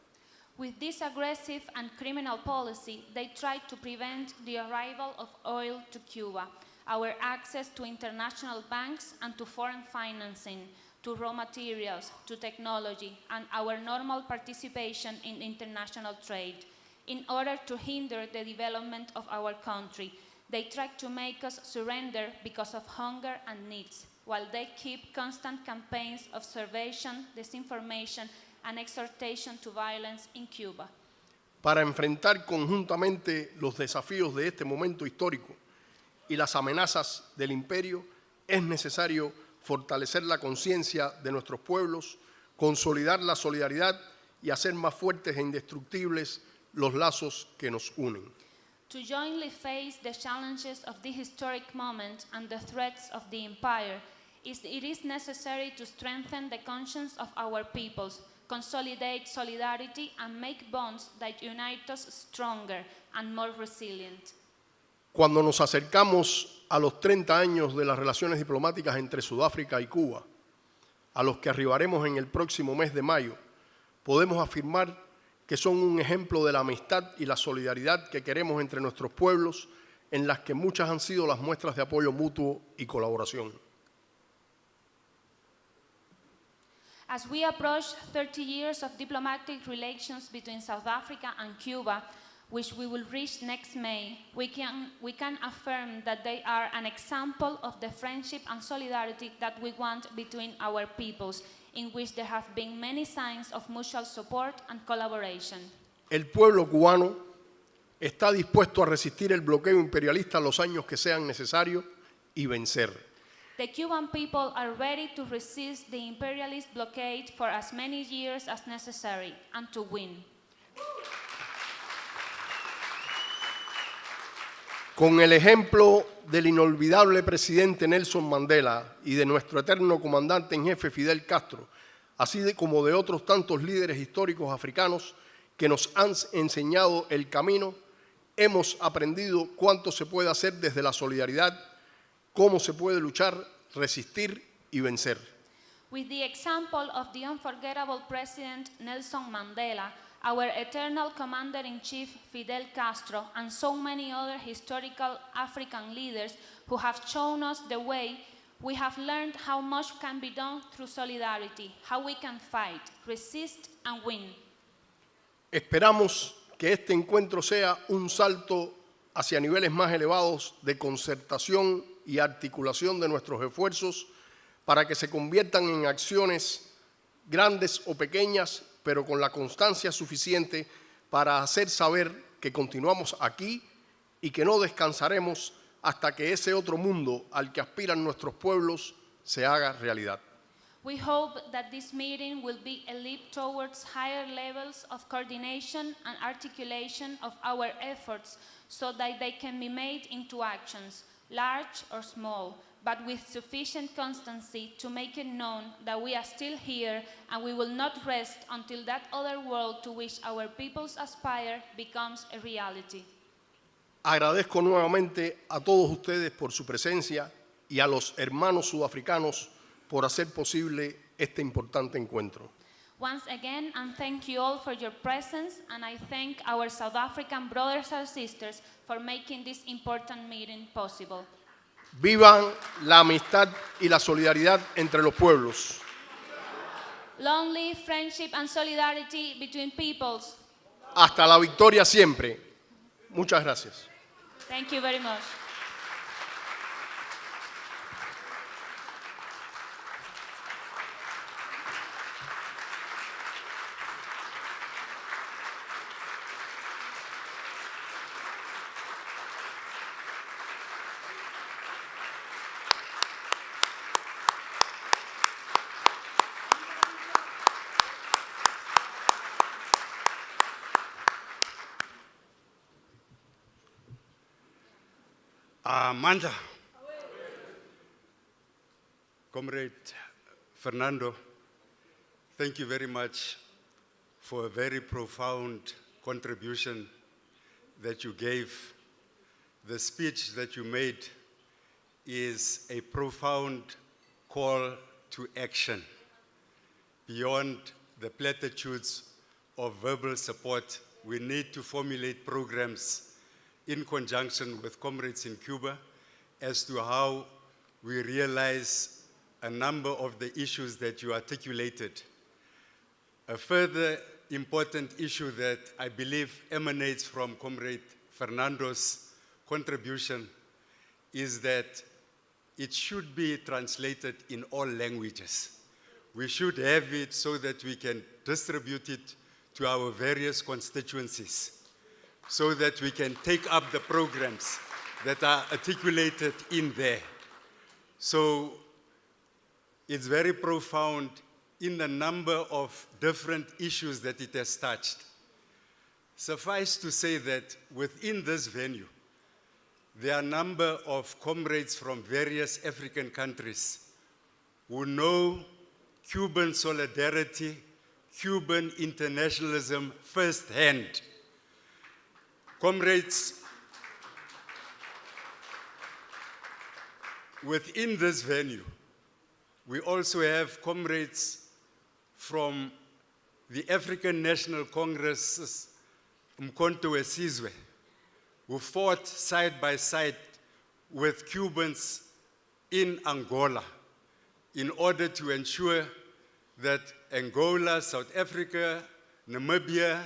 With this aggressive and criminal policy, they try to prevent the arrival of oil to Cuba, our access to international banks and to foreign financing, to raw materials, to technology, and our normal participation in international trade. In order to hinder the development of our country, they try to make us surrender because of hunger and needs, while they keep constant campaigns of subversion, disinformation, and exhortation to violence in Cuba. Para enfrentar conjuntamente los desafíos de este momento histórico y las amenazas del imperio, es necesario fortalecer la conciencia de nuestros pueblos, consolidar la solidaridad y hacer más fuertes e indestructibles los lazos que nos unen. To jointly face the challenges of the historic moment and the threats of the empire, it is necessary to strengthen the conscience of our peoples, consolidate solidarity, and make bonds that unite us stronger and more resilient. Cuando nos acercamos a los 30 años de las relaciones diplomáticas entre Sudáfrica y Cuba, a los que arribaremos en el próximo mes de mayo, podemos afirmar que son un ejemplo de la amistad y la solidaridad que queremos entre nuestros pueblos, en las que muchas han sido las muestras de apoyo mutuo y colaboración. As we approach 30 years of diplomatic relations between South Africa and Cuba, which we will reach next May, we can affirm that they are an example of the friendship and solidarity that we want between our peoples, in which there have been many signs of mutual support and collaboration. El pueblo cubano está dispuesto a resistir el bloqueo imperialista los años que sean necesarios y vencer. The Cuban people are ready to resist the imperialist blockade for as many years as necessary and to win. Con el ejemplo del inolvidable presidente Nelson Mandela y de nuestro eterno comandante en jefe Fidel Castro, así como de otros tantos líderes históricos africanos que nos han enseñado el camino, hemos aprendido cuánto se puede hacer desde la solidaridad, cómo se puede luchar, resistir y vencer. With the example of the unforgettable President Nelson Mandela, our eternal Commander-in-Chief Fidel Castro, and so many other historical African leaders who have shown us the way, we have learned how much can be done through solidarity, how we can fight, resist, and win. Esperamos que este encuentro sea un salto hacia niveles más elevados de concertación y articulación de nuestros esfuerzos para que se conviertan en acciones grandes o pequeñas, pero con la constancia suficiente para hacer saber que continuamos aquí y que no descansaremos hasta que ese otro mundo al que aspiran nuestros pueblos se haga realidad. We hope that this meeting will be a leap towards higher levels of coordination and articulation of our efforts so that they can be made into actions, large or small, but with sufficient constancy to make it known that we are still here and we will not rest until that other world to which our peoples aspire becomes a reality. Agradezco nuevamente a todos ustedes por su presencia y a los hermanos sudafricanos por hacer posible este importante encuentro. Once again, and thank you all for your presence, and I thank our South African brothers and sisters for making this important meeting possible. Vivan la amistad y la solidaridad entre los pueblos. Long live friendship and solidarity between peoples. Hasta la victoria siempre. Muchas gracias. Thank you very much. Amanda. Comrade Fernando, thank you very much for a very profound contribution that you gave. The speech that you made is a profound call to action beyond the platitudes of verbal support. We need to formulate programs in conjunction with comrades in Cuba as to how we realize a number of the issues that you articulated. A further important issue that I believe emanates from Comrade Fernando's contribution is that it should be translated in all languages. We should have it so that we can distribute it to our various constituencies, so that we can take up the programs that are articulated in there. So it's very profound in the number of different issues that it has touched. Suffice to say that within this venue, there are a number of comrades from various African countries who know Cuban solidarity, Cuban internationalism firsthand. Comrades, within this venue, we also have comrades from the African National Congress's Umkhonto weSizwe, who fought side by side with Cubans in Angola in order to ensure that Angola, South Africa, Namibia,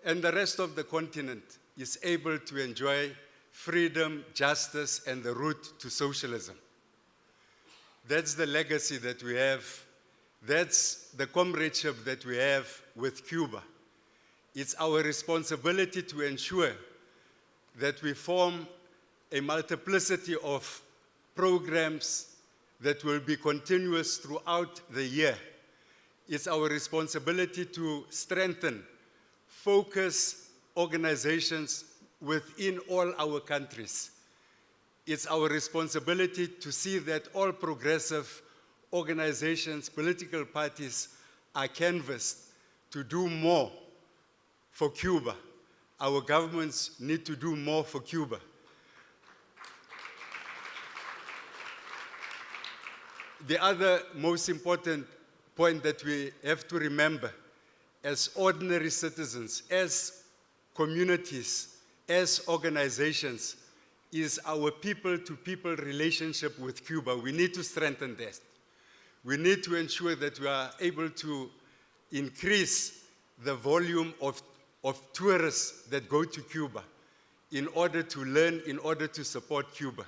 and the rest of the continent is able to enjoy freedom, justice, and the route to socialism. That's the legacy that we have. That's the comradeship that we have with Cuba. It's our responsibility to ensure that we form a multiplicity of programs that will be continuous throughout the year. It's our responsibility to strengthen, focus organizations within all our countries. It's our responsibility to see that all progressive organizations, political parties are canvassed to do more for Cuba. Our governments need to do more for Cuba. The other most important point that we have to remember as ordinary citizens, as communities, as organizations, is our people-to-people relationship with Cuba. We need to strengthen that. We need to ensure that we are able to increase the volume of of tourists that go to Cuba in order to learn, in order to support Cuba.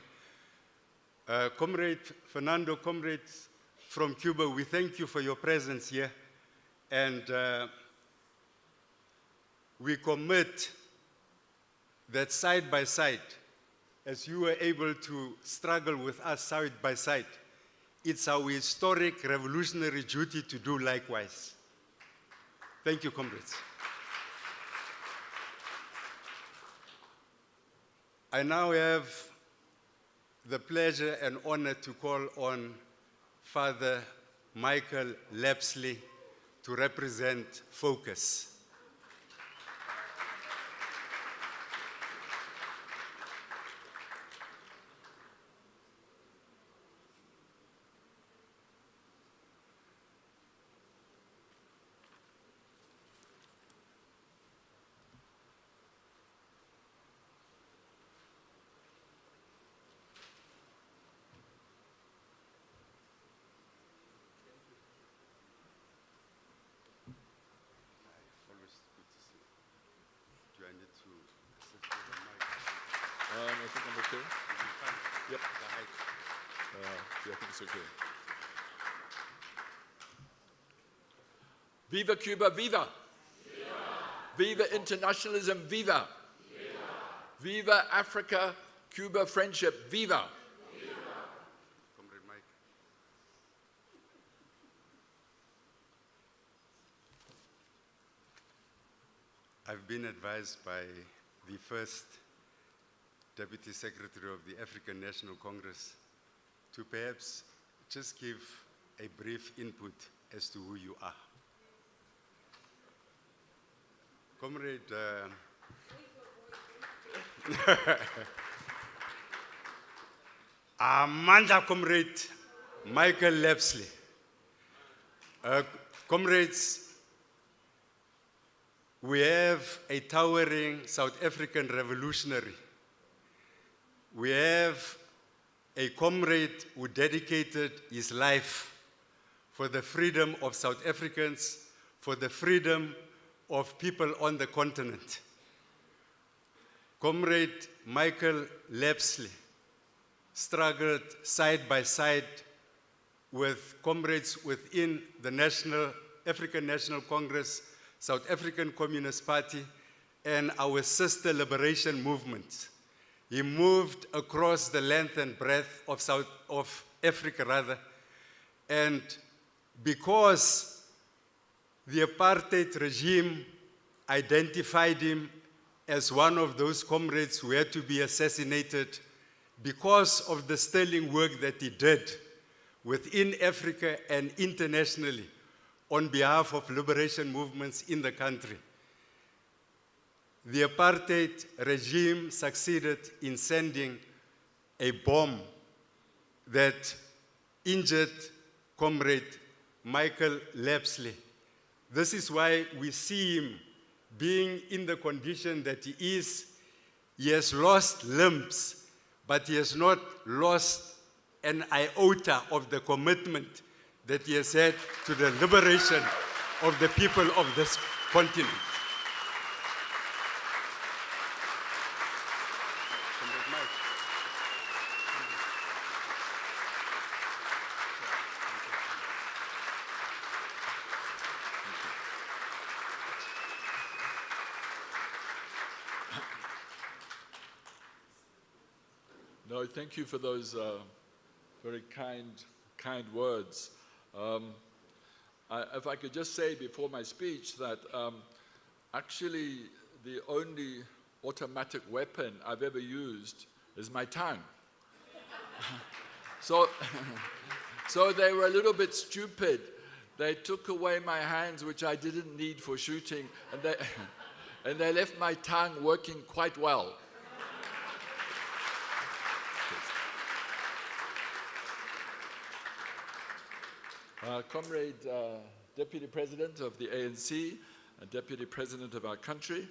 Comrade Fernando, comrades from Cuba, we thank you for your presence here, and we commit that side by side, as you were able to struggle with us side by side, it's our historic revolutionary duty to do likewise. Thank you, comrades. I now have the pleasure and honor to call on Father Michael Lapsley to represent Focus. I think I'm okay. Yep. Yeah, I think it's okay. Viva Cuba, viva! Viva internationalism, viva! Viva Africa, Cuba friendship, viva! Comrade Mike. I've been advised by the first Deputy Secretary of the African National Congress to perhaps just give a brief input as to who you are. Comrade, Amanda Comrade Michael Lapsley. Comrades, we have a towering South African revolutionary. We have a comrade who dedicated his life for the freedom of South Africans, for the freedom of people on the continent. Comrade Michael Lapsley struggled side by side with comrades within the African National Congress, South African Communist Party, and our sister liberation movements. He moved across the length and breadth of Africa, and because the apartheid regime identified him as one of those comrades who had to be assassinated, because of the sterling work that he did within Africa and internationally on behalf of liberation movements in the country, the apartheid regime succeeded in sending a bomb that injured Comrade Michael Lapsley. This is why we see him being in the condition that he is. He has lost limbs, but he has not lost an iota of the commitment that he has had to the liberation of the people of this continent. No, thank you for those very kind words. If I could just say before my speech that actually the only automatic weapon I've ever used is my tongue. So they were a little bit stupid. They took away my hands, which I didn't need for shooting, and they left my tongue working quite well. Comrade Deputy President of the ANC and Deputy President of our country,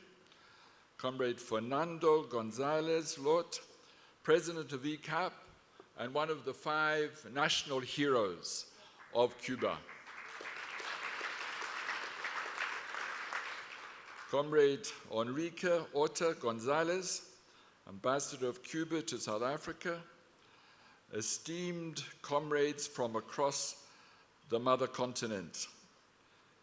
Comrade Fernando Gonzalez Lot, President of ECAP, and one of the 5 national heroes of Cuba. Comrade Enrique Orta Gonzalez, Ambassador of Cuba to South Africa, esteemed comrades from across the mother continent.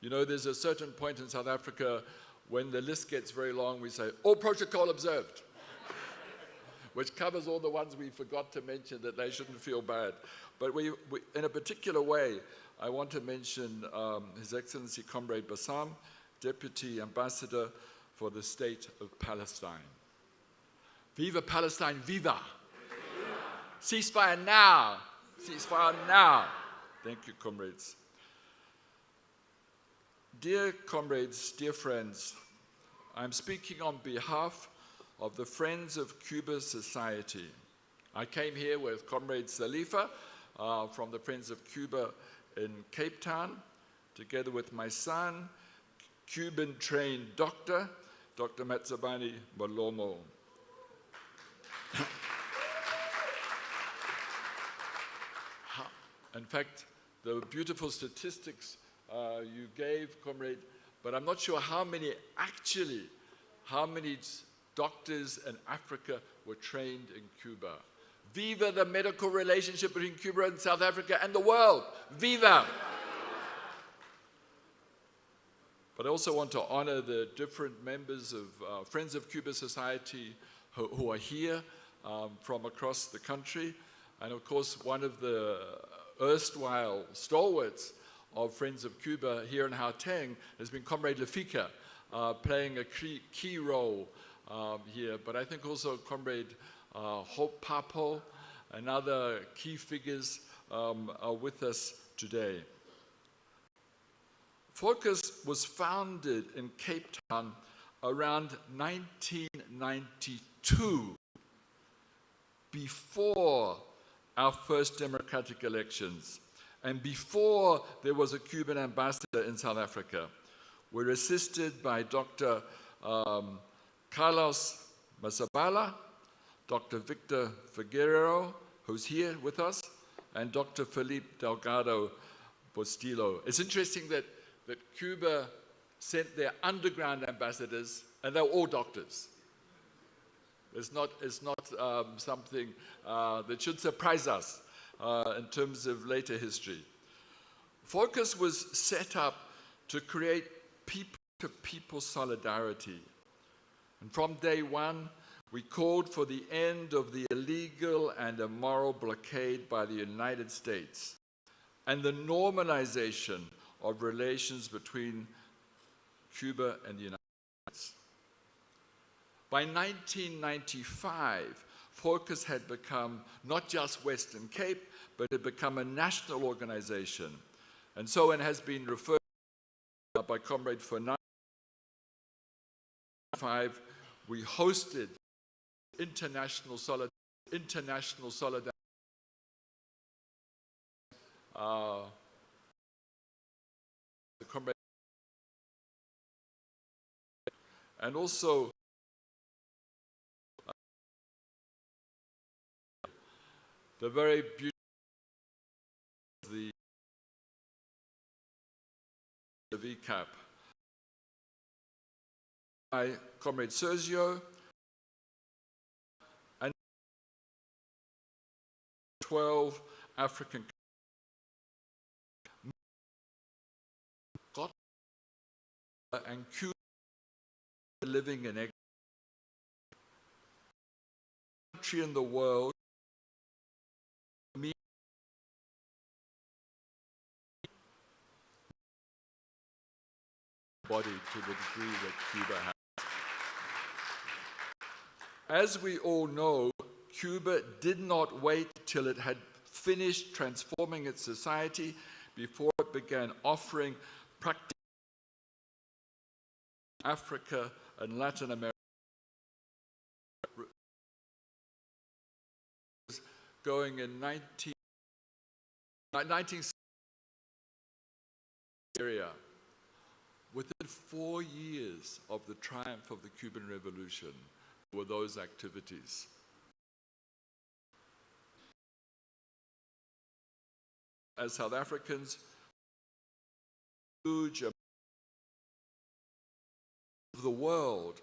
You know, there's a certain point in South Africa when the list gets very long, we say, all protocol observed, which covers all the ones we forgot to mention that they shouldn't feel bad. But in a particular way, I want to mention His Excellency Comrade Bassam, Deputy Ambassador for the State of Palestine. Viva Palestine, viva! Ceasefire now! Ceasefire now! Thank you, comrades. Dear comrades, dear friends, I'm speaking on behalf of the Friends of Cuba Society. I came here with Comrade Salifa from the Friends of Cuba in Cape Town, together with my son, Cuban-trained doctor, Dr. Matsabani Malomo. In fact, the beautiful statistics you gave, comrade, but I'm not sure how many doctors in Africa were trained in Cuba. Viva the medical relationship between Cuba and South Africa and the world. Viva! But I also want to honor the different members of Friends of Cuba Society who are here from across the country. And of course, one of the erstwhile stalwarts of Friends of Cuba here in Gauteng has been Comrade Lefika, playing a key role here. But I think also Comrade Hope Papo and other key figures are with us today. Focus was founded in Cape Town around 1992, before our first democratic elections, and before there was a Cuban ambassador in South Africa. We're assisted by Dr. Carlos Masabala, Dr. Victor Figueroa, who's here with us, and Dr. Felipe Delgado Bustillo. It's interesting that Cuba sent their underground ambassadors, and they're all doctors. It's not something that should surprise us in terms of later history. Focus was set up to create people-to-people solidarity. And from day one, we called for the end of the illegal and immoral blockade by the United States and the normalization of relations between Cuba and the United States. By 1995, Focus had become not just Western Cape, but had become a national organization. And so it has been referred to by Comrade Fernando. We hosted international solidarity. The comrade, and also the very beautiful the VCAP by Comrade Sergio and 12 African and Cuba living in a country in the world body to the degree that Cuba has. As we all know, Cuba did not wait till it had finished transforming its society before it began offering practice Africa and Latin America, going in 1960 area. Within 4 years of the triumph of the Cuban Revolution were those activities. As South Africans, huge of the world.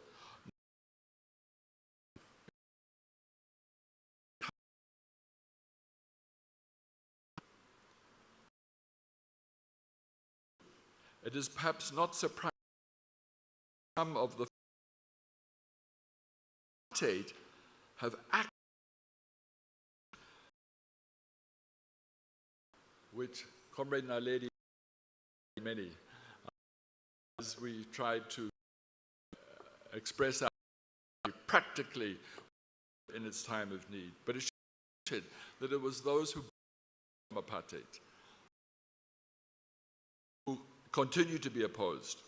It is perhaps not surprising some of the state have acted, which Comrade Naledi many, as we tried to express our practically in its time of need. But it should that it was those who apartheid who continue to be opposed.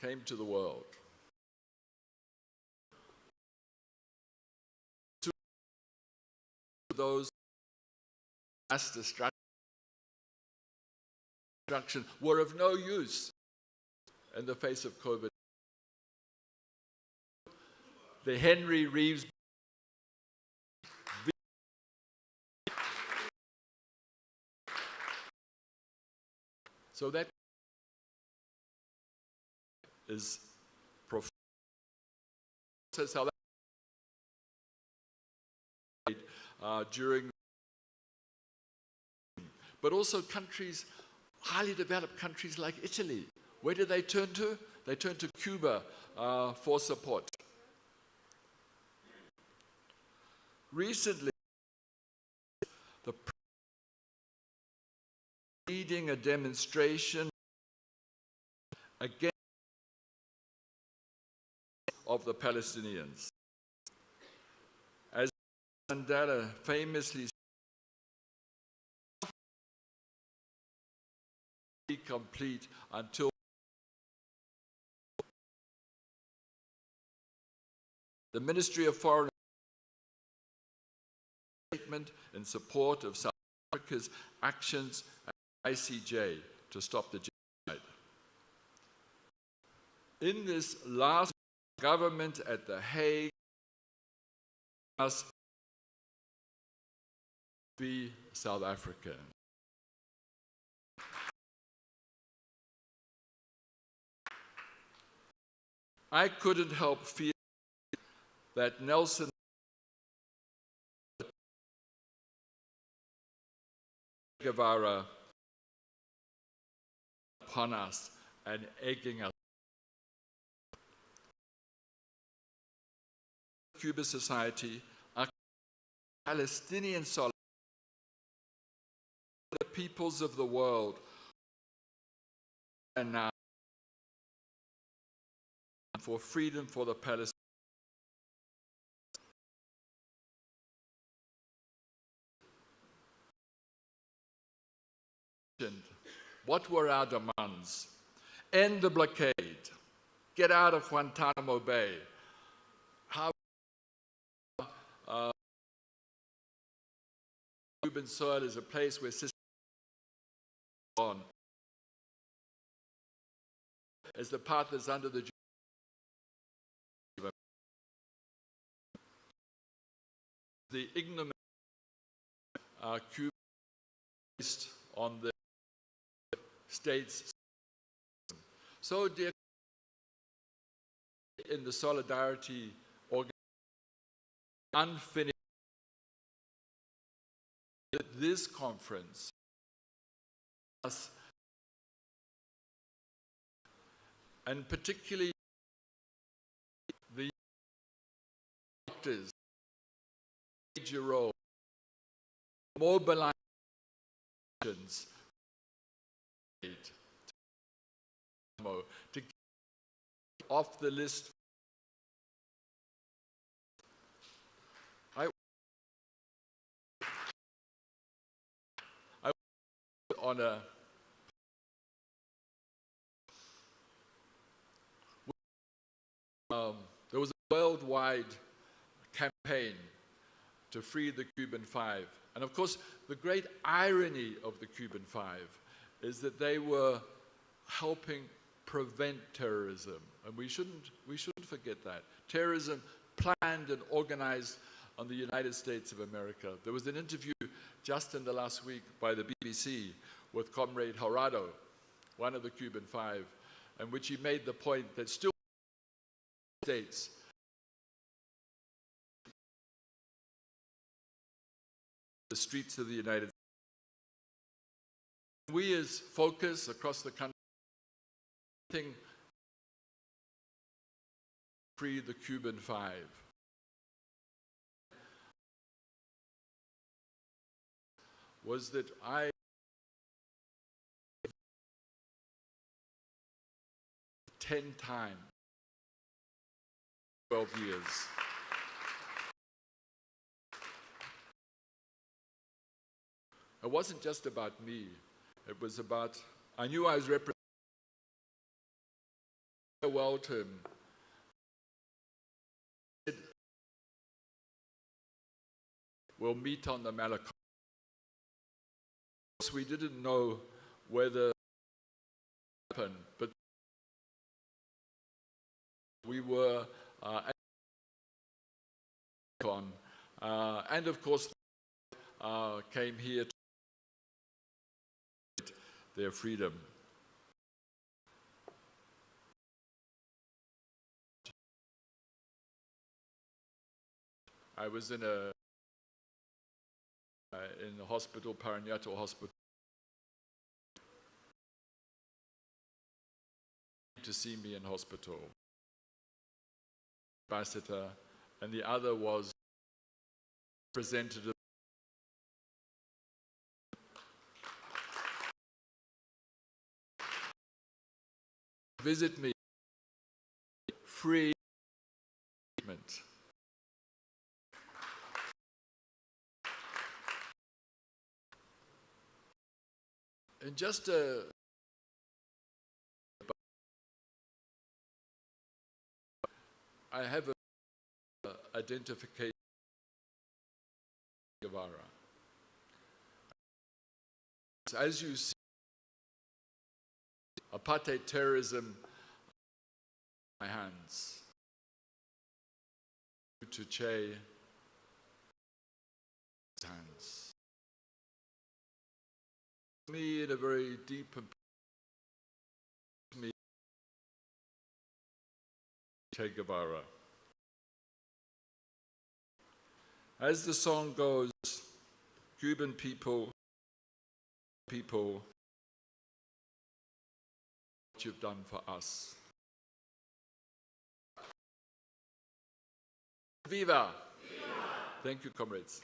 Came to the world. To those mass destruction were of no use in the face of COVID. The Henry Reeves so that is profound. Says how that during, but also countries, highly developed countries like Italy. Where did they turn to? They turned to Cuba for support. Recently, the leading a demonstration against of the Palestinians. As Mandela famously said, complete until the Ministry of Foreign statement in support of South Africa's actions at ICJ to stop the genocide. In this last government at The Hague must be South Africa. I couldn't help feel that Nelson Guevara upon us and egging us. Cuba society, our Palestinian solidarity, the peoples of the world, and now for freedom for the Palestinians. What were our demands? End the blockade. Get out of Guantanamo Bay. How Cuban soil is a place where systems on as the path is under the ignominy Cuba based on the states. So, dear, in the solidarity organization, unfinished this conference, and particularly the doctors, major role, mobilizations to get off the list. I on a there was a worldwide campaign to free the Cuban Five. And of course, the great irony of the Cuban Five is that they were helping prevent terrorism. And we shouldn't forget that. Terrorism planned and organized on the United States of America. There was an interview just in the last week by the BBC with Comrade Jurado, one of the Cuban Five, in which he made the point that still states the streets of the United States. We as focus across the country, free the Cuban Five. Was that I 10 times, 12 years. It wasn't just about me. It was about, I knew I was representing well to him. We'll meet on the Malacca. We didn't know whether it would happen, but we were and of course came here to their freedom. I was in the hospital, Paranato Hospital, to see me in hospital, ambassador, and the other was representative. Visit me, free treatment. And just I have a identification of Guevara. As you see, apartheid terrorism in my hands. To Che hands. Me in a very deep and me Che Guevara. As the song goes, Cuban people, what you've done for us. Viva! Viva! Thank you, comrades.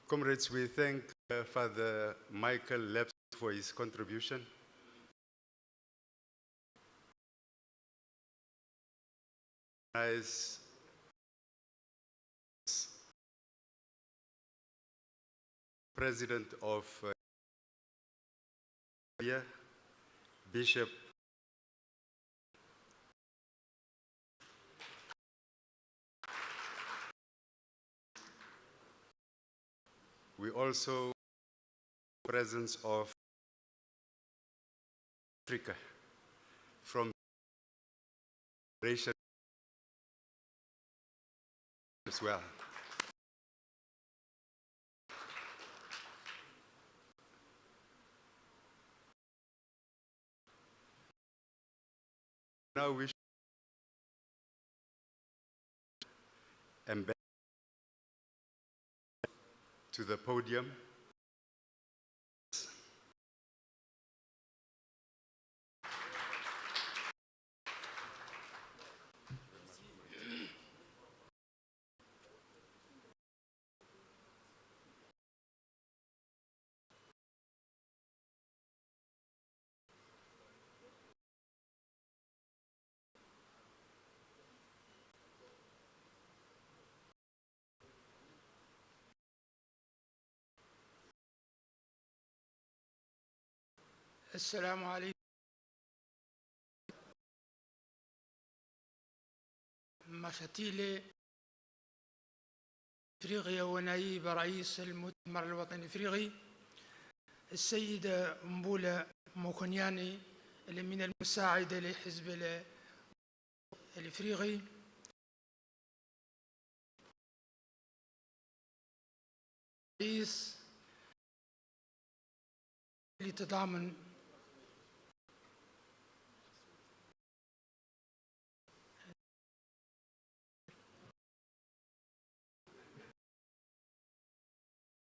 Comrades, we thank Father Michael Leps for his contribution. As President of Bishop we also presence of Africa from Asia as well. Now we embed to the podium. السلام عليكم. مشاتيلي افريقيا ونائب رئيس المؤتمر الوطني الافريقي السيدة مبولة موكونياني الأمين المساعدة لحزب الافريقي، رئيس لتضامن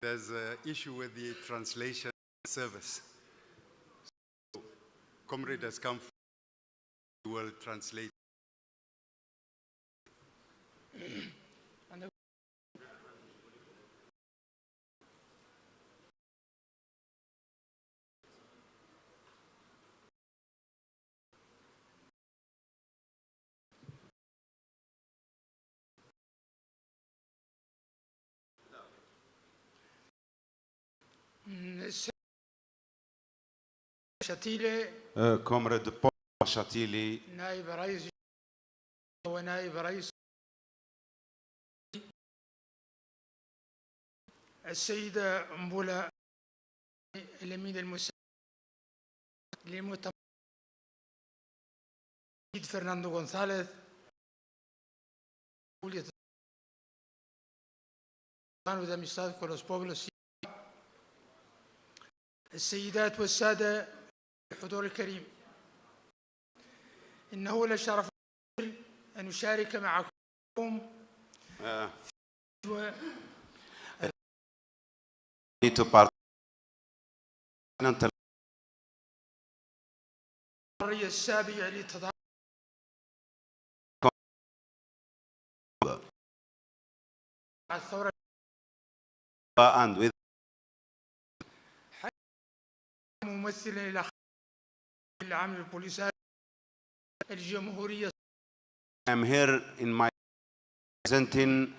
There's an issue with the translation service. So, Comrade has come, will translate. شتيلي Comrade Paul Shatili, نائب رئيس ونائب رئيس السيدة مبولة الأمين المساعد للمؤتمر فرناندو غونساليز السيدات والسادة الحضور الكريم، إنه لشرف أن أشارك معكم to part السابع للتضامن الثورة and with ممثلا إلى العام البوليساري الجمهورية. I'm here in my presenting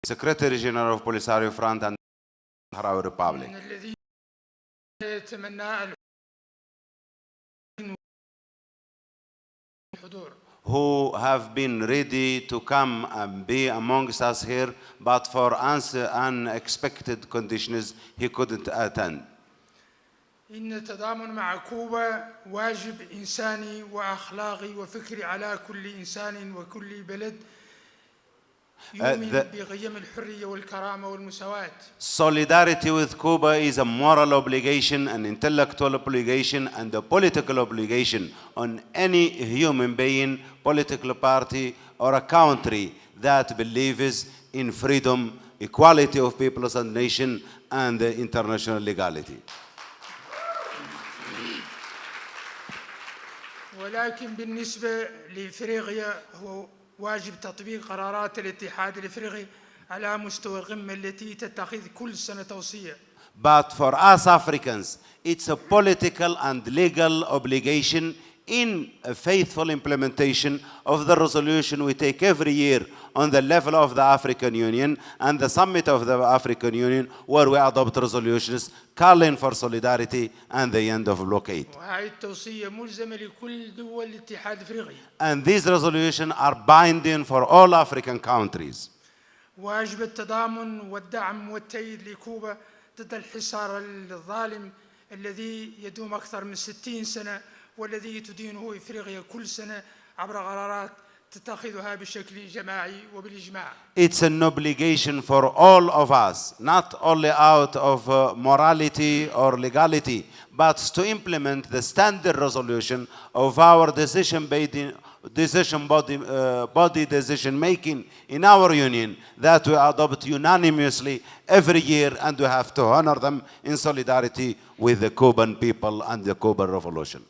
Secretary General of Polisario Front and Sahrawi Republic. الذي يتمنى الحضور Who have been ready to come and be amongst us here, but for unexpected conditions he couldn't attend. إن التضامن مع كوبا واجب إنساني وأخلاقي وفكري على كل إنسان وكل بلد يؤمن بقيم الحرية والكرامة والمساواة. Solidarity with Cuba is a moral obligation, an intellectual obligation, and a political obligation on any human being, political party, or a country that believes in freedom, equality of peoples and nations, and international legality. ولكن بالنسبة لإفريقيا هو واجب تطبيق قرارات الاتحاد الإفريقي على مستوى القمة التي تتخذ كل سنة توصية. But for us Africans, it's a political and legal obligation in a faithful implementation of the resolution we take every year on the level of the African Union and the summit of the African Union, where we adopt resolutions calling for solidarity and the end of blockade. وهذه التوصية ملزمة لكل دول الاتحاد الإفريقي. And these resolutions are binding for all African countries. واجب التضامن والدعم والتأييد لكوبا ضد الحصار الظالم الذي يدوم أكثر من 60 سنة والذي تدينه إفريقيا كل سنة عبر قرارات تتخذها بشكل جماعي وبالإجماع. It's an obligation for all of us, not only out of morality or legality, but to implement the standard resolution of our body decision making in our union that we adopt unanimously every year, and we have to honor them in solidarity with the Cuban people and the Cuban revolution.